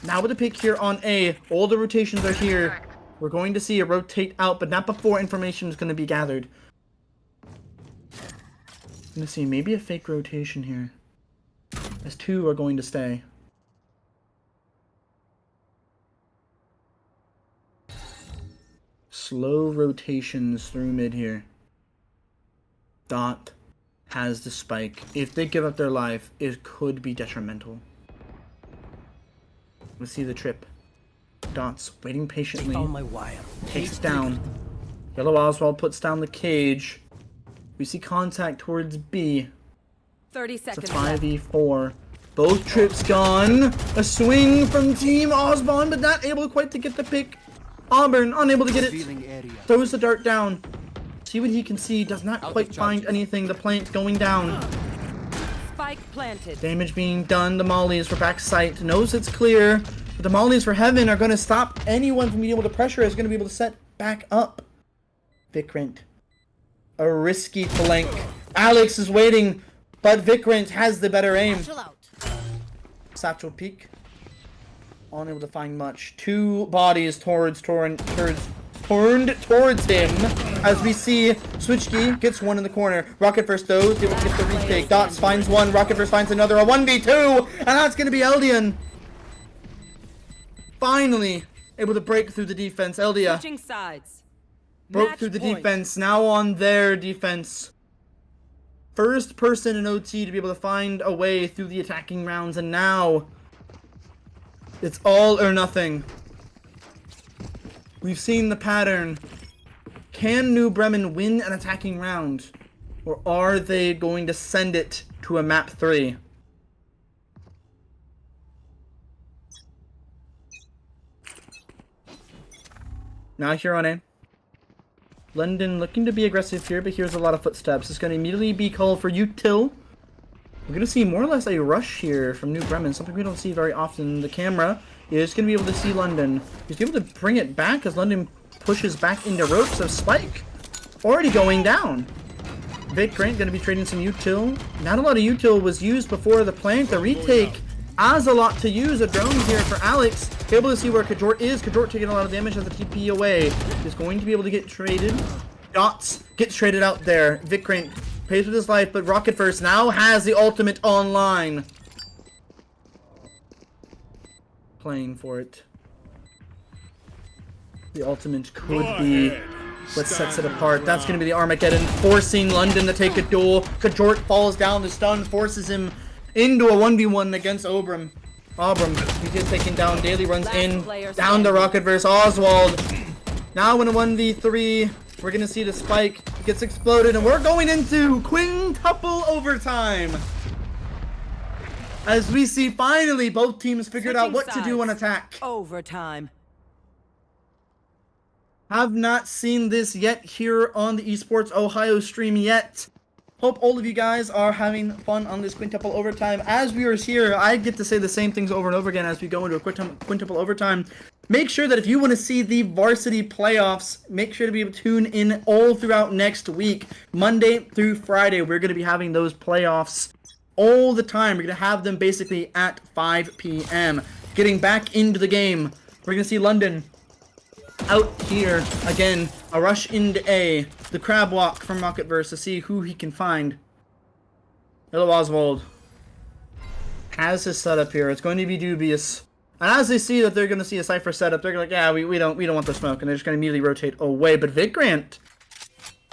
Now with the pick here on A. All the rotations are here. We're going to see a rotate out, but not before information is going to be gathered. I'm going to see maybe a fake rotation here. As 2 are going to stay. Slow rotations through mid here. Dot has the spike. If they give up their life, it could be detrimental. Let's see the trip. Dots waiting patiently. On my wire. Takes down. Yellow Oswald puts down the cage. We see contact towards B. 30 It's seconds. a 5v4. Both trips gone. A swing from Team Osborne, but not able quite to get the pick. Auburn unable to get it. Revealing area. Throws the dart down. See what he can see. Does not quite find anything. The plant going down. Spike planted. Damage being done. The mollies for back sight. Knows it's clear. But the mollies for heaven are going to stop anyone from being able to pressure. Is going to be able to set back up. Vikrant. A risky flank. Alex is waiting, but Vikrant has the better aim. Satchel peek. Unable to find much. 2 bodies turned towards him. As we see, Switchkey gets one in the corner. Rocket Verse though, able to get the retake. Dots finds one. Rocket Verse finds another. A 1v2, and that's going to be Eldian. Finally able to break through the defense. Eldia Switching sides. broke Match through the point. defense. Now on their defense. First person in OT to be able to find a way through the attacking rounds, and now it's all or nothing. We've seen the pattern. Can New Bremen win an attacking round? Or are they going to send it to a map 3? Now here on A. London looking to be aggressive here, but here's a lot of footsteps. It's going to immediately be called for util. We're going to see more or less a rush here from New Bremen, something we don't see very often. The camera is going to be able to see London. He's able to bring it back as London pushes back into ropes of Spike. Already going down. Vic Grant going to be trading some util. Not a lot of util was used before the plant. The retake has a lot to use. A drone here for Alex. Able to see where Kajort is. Kajort taking a lot of damage as the TP away. Is going to be able to get traded. Dots gets traded out there. Vic Grant pays with his life, but Rocket First now has the ultimate online. Playing for it. The ultimate could be what sets it apart. That's going to be the Armageddon, forcing London to take a duel. Kajort falls down. The stun forces him into a 1v1 against Obram. He gets taken down. Daly runs in. Down to Rocket versus Oswald. Now in a 1v3, we're going to see the Spike gets exploded, and we're going into quintuple overtime. As we see finally both teams figured out what to do on attack. Overtime. Have not seen this yet here on the Esports Ohio stream yet. Hope all of you guys are having fun on this quintuple overtime. As we are here, I get to say the same things over and over again as we go into a quintuple overtime. Make sure that if you want to see the varsity playoffs, make sure to be able to tune in all throughout next week. Monday through Friday, we're going to be having those playoffs all the time. We're going to have them basically at 5 p.m. Getting back into the game. We're going to see London out here again. A rush into A. The crab walk from Rocketverse to see who he can find. Hello, Oswald has his setup here. It's going to be dubious. And as they see that they're going to see a Cypher setup, they're like, yeah, we don't want the smoke, and they're just going to immediately rotate away. But Vic Grant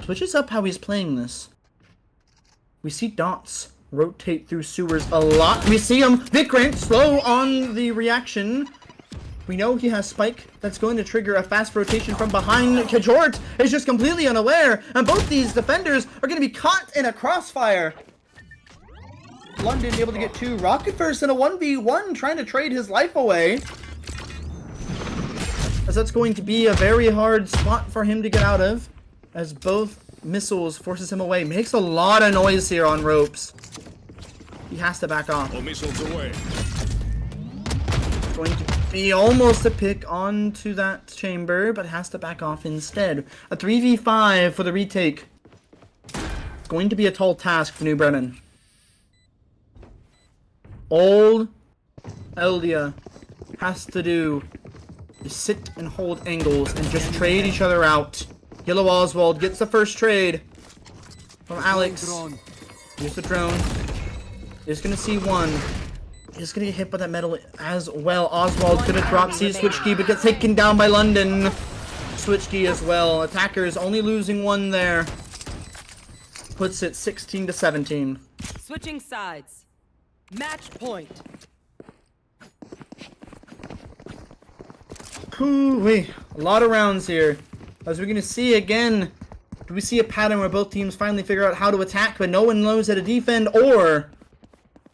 switches up how he's playing this. We see Dots rotate through sewers a lot. We see him. Vic Grant slow on the reaction. We know he has Spike that's going to trigger a fast rotation from behind. Kajort is just completely unaware, and both these defenders are going to be caught in a crossfire. London able to get 2. Rocket First in a 1v1 trying to trade his life away. As that's going to be a very hard spot for him to get out of, as both missiles forces him away. Makes a lot of noise here on ropes. He has to back off. All missiles away. Going to be almost a pick onto that chamber, but has to back off instead. A 3v5 for the retake. It's going to be a tall task for New Bremen. All Elida has to do is sit and hold angles and just trade each other out. Yellow Oswald gets the first trade from Alex. Here's the drone. He's gonna see one. He's gonna get hit by that metal as well. Oswald could have dropped C switch key, but gets taken down by London. Switch key as well. Attackers only losing one there. Puts it 16-17. Switching sides. Match point. Ooh-wee. A lot of rounds here. As we're gonna see again, do we see a pattern where both teams finally figure out how to attack, but no one knows how to defend, or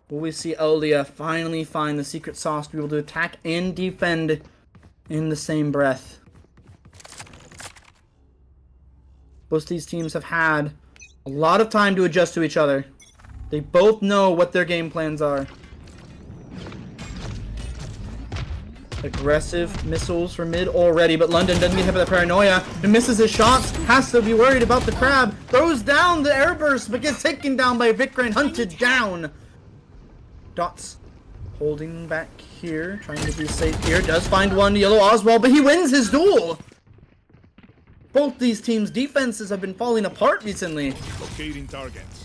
will we see Elida finally find the secret sauce to be able to attack and defend in the same breath? Both these teams have had a lot of time to adjust to each other. They both know what their game plans are. Aggressive missiles for mid already, but London doesn't get hit by the paranoia and misses his shots. Has to be worried about the crab. Throws down the airburst, but gets taken down by Vic Grant, hunted down. Dots holding back here, trying to be safe here. Does find one, Yellow Oswald, but he wins his duel. Both these teams' defenses have been falling apart recently. Locating targets.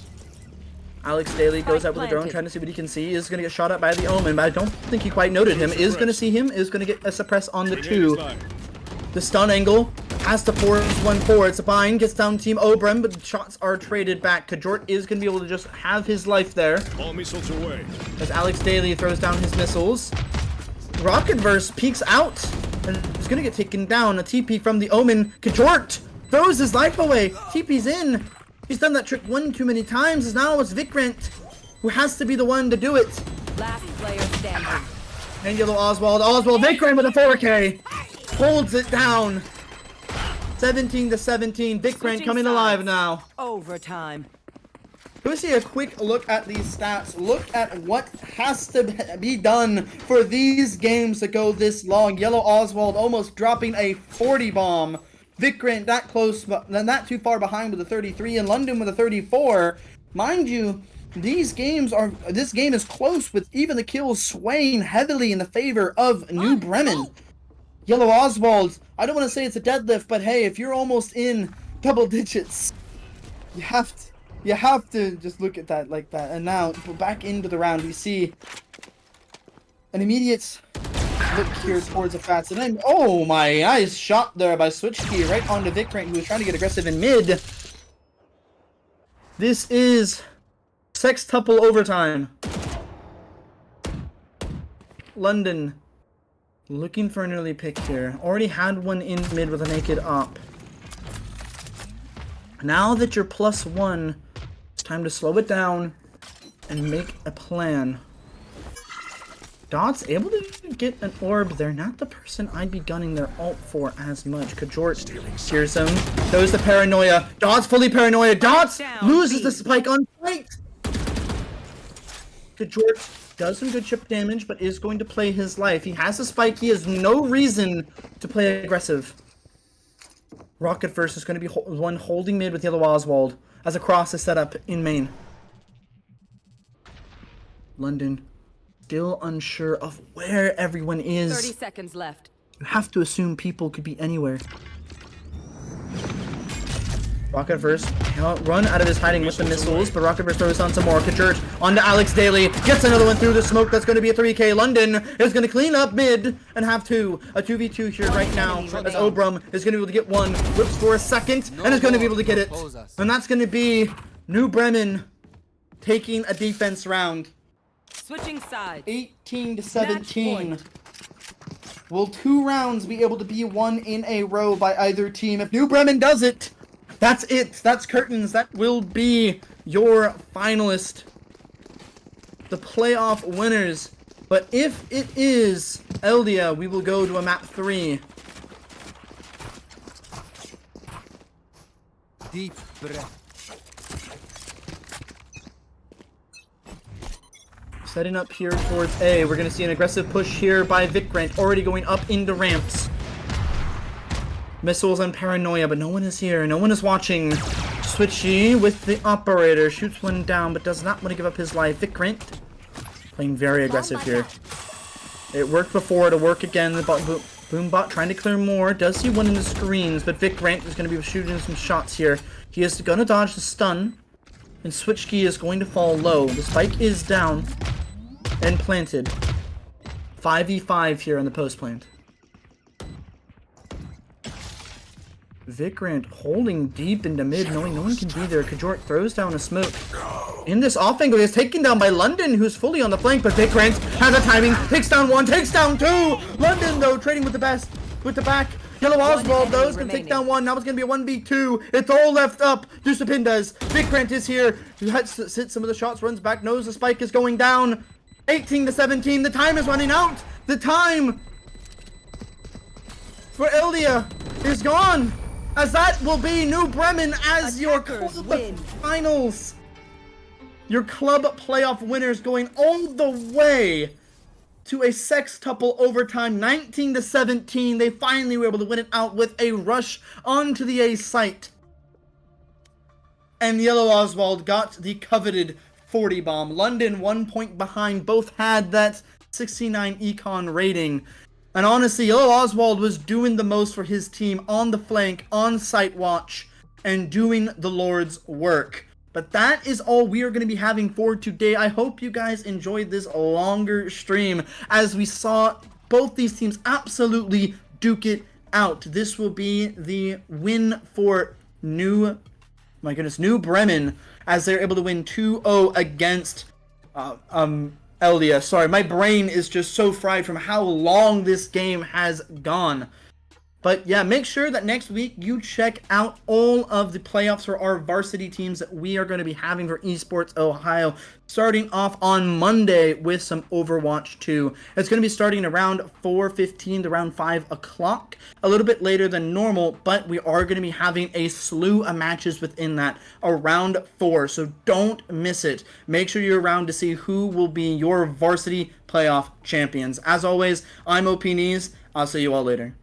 Alex Daly goes out with a drone, trying to see what he can see. Is going to get shot at by the Omen, but I don't think he quite noted him. Is going to see him. Is going to get a suppress on the 2. The stun angle has to force one forward. Sabine gets down Team Obram, but shots are traded back. Kajort is going to be able to just have his life there. All missiles away. As Alex Daly throws down his missiles. Rocketverse peeks out and is going to get taken down. A TP from the Omen. Kajort throws his life away. TP's in. He's done that trick one too many times. Now it's Vikrant who has to be the one to do it. Last player standing. And yellow Oswald. Vikrant with a 4K. Holds it down. 17-17. Vikrant Switching coming alive now. Overtime. Let's see a quick look at these stats. Look at what has to be done for these games to go this long. Yellow Oswald almost dropping a 40 bomb. Vikrant that close, but not too far behind with a 33, and London with a 34. Mind you, this game is close with even the kills swaying heavily in the favor of New Bremen. Yellow Oswald, I don't want to say it's a deadlift, but hey, if you're almost in double digits, you have to just look at that like that. And now, back into the round, we see an immediate look here towards the Fats. And then, oh my, nice shot there by Switchkey right onto Vikrant, who was trying to get aggressive in mid. This is sextuple overtime. London looking for an early pick here. Already had one in mid with a naked op. Now that you're +1, it's time to slow it down and make a plan. Dot's able to get an orb there. Not the person I'd be gunning their ult for as much. Kajort, Tear Zone. Those the paranoia. Dot's fully paranoia. Dots loses the spike on fight. Kajort does some good chip damage, but is going to play his life. He has a spike. He has no reason to play aggressive. Rocket first is going to be one holding mid with Yellow Oswald as a cross is set up in main. London still unsure of where everyone is. 30 seconds left. You have to assume people could be anywhere. Rocket first cannot run out of his hiding with the missiles, but Rocket first throws on some more. Kajurt onto Alex Daly, gets another one through the smoke. That's going to be a 3K. London is going to clean up mid and have two. A 2v2 here right now as Obram is going to be able to get one. Whips for a second and is going to be able to get it. And that's going to be New Bremen taking a defense round. Switching sides. 18-17. Will 2 rounds be able to be won in a row by either team? If New Bremen does it, that's it. That's curtains. That will be your finalist. The playoff winners. But if it is Elida, we will go to a map 3. Deep breath. Setting up here towards A. We're going to see an aggressive push here by Vikrant. Already going up into ramps. Missiles and paranoia, but no one is here. No one is watching. Switchy with the operator. Shoots one down, but does not want to give up his life. Vikrant playing very aggressive here. It worked before. It'll work again. The Boombot trying to clear more. Does see one in the screens, but Vikrant is going to be shooting some shots here. He is going to dodge the stun, and Switchkey is going to fall low. The spike is down and planted. 5v5 here on the post plant. Vikrant holding deep into mid, knowing no one can be there. Kajort throws down a smoke. In this off angle, is taken down by London, who's fully on the flank, but Vikrant has a timing, takes down one, takes down two! London, though, trading with the best, with the back. Yellow Oswald, though, is going to take down one. Now it's going to be a 1v2. It's all left up. Dusapin does. Vikrant is here. Hits some of the shots, runs back, knows the spike is going down. 18-17. The time is running out. The time for Elida is gone. As that will be New Bremen as your club finals. Your club playoff winners going all the way to a sextuple overtime, 19-17. They finally were able to win it out with a rush onto the A site. And Yellow Oswald got the coveted 40 bomb. London 1 point behind. Both had that 69 econ rating. And honestly, Yellow Oswald was doing the most for his team on the flank, on site watch, and doing the Lord's work. But that is all we are going to be having for today. I hope you guys enjoyed this longer stream as we saw both these teams absolutely duke it out. This will be the win for New Bremen as they're able to win 2-0 against Elida. Sorry, my brain is just so fried from how long this game has gone. But yeah, make sure that next week you check out all of the playoffs for our varsity teams that we are going to be having for Esports Ohio, starting off on Monday with some Overwatch 2. It's going to be starting around 4:15 to around 5 o'clock, a little bit later than normal, but we are going to be having a slew of matches within that around 4, so don't miss it. Make sure you're around to see who will be your varsity playoff champions. As always, I'm OP Knees. I'll see you all later.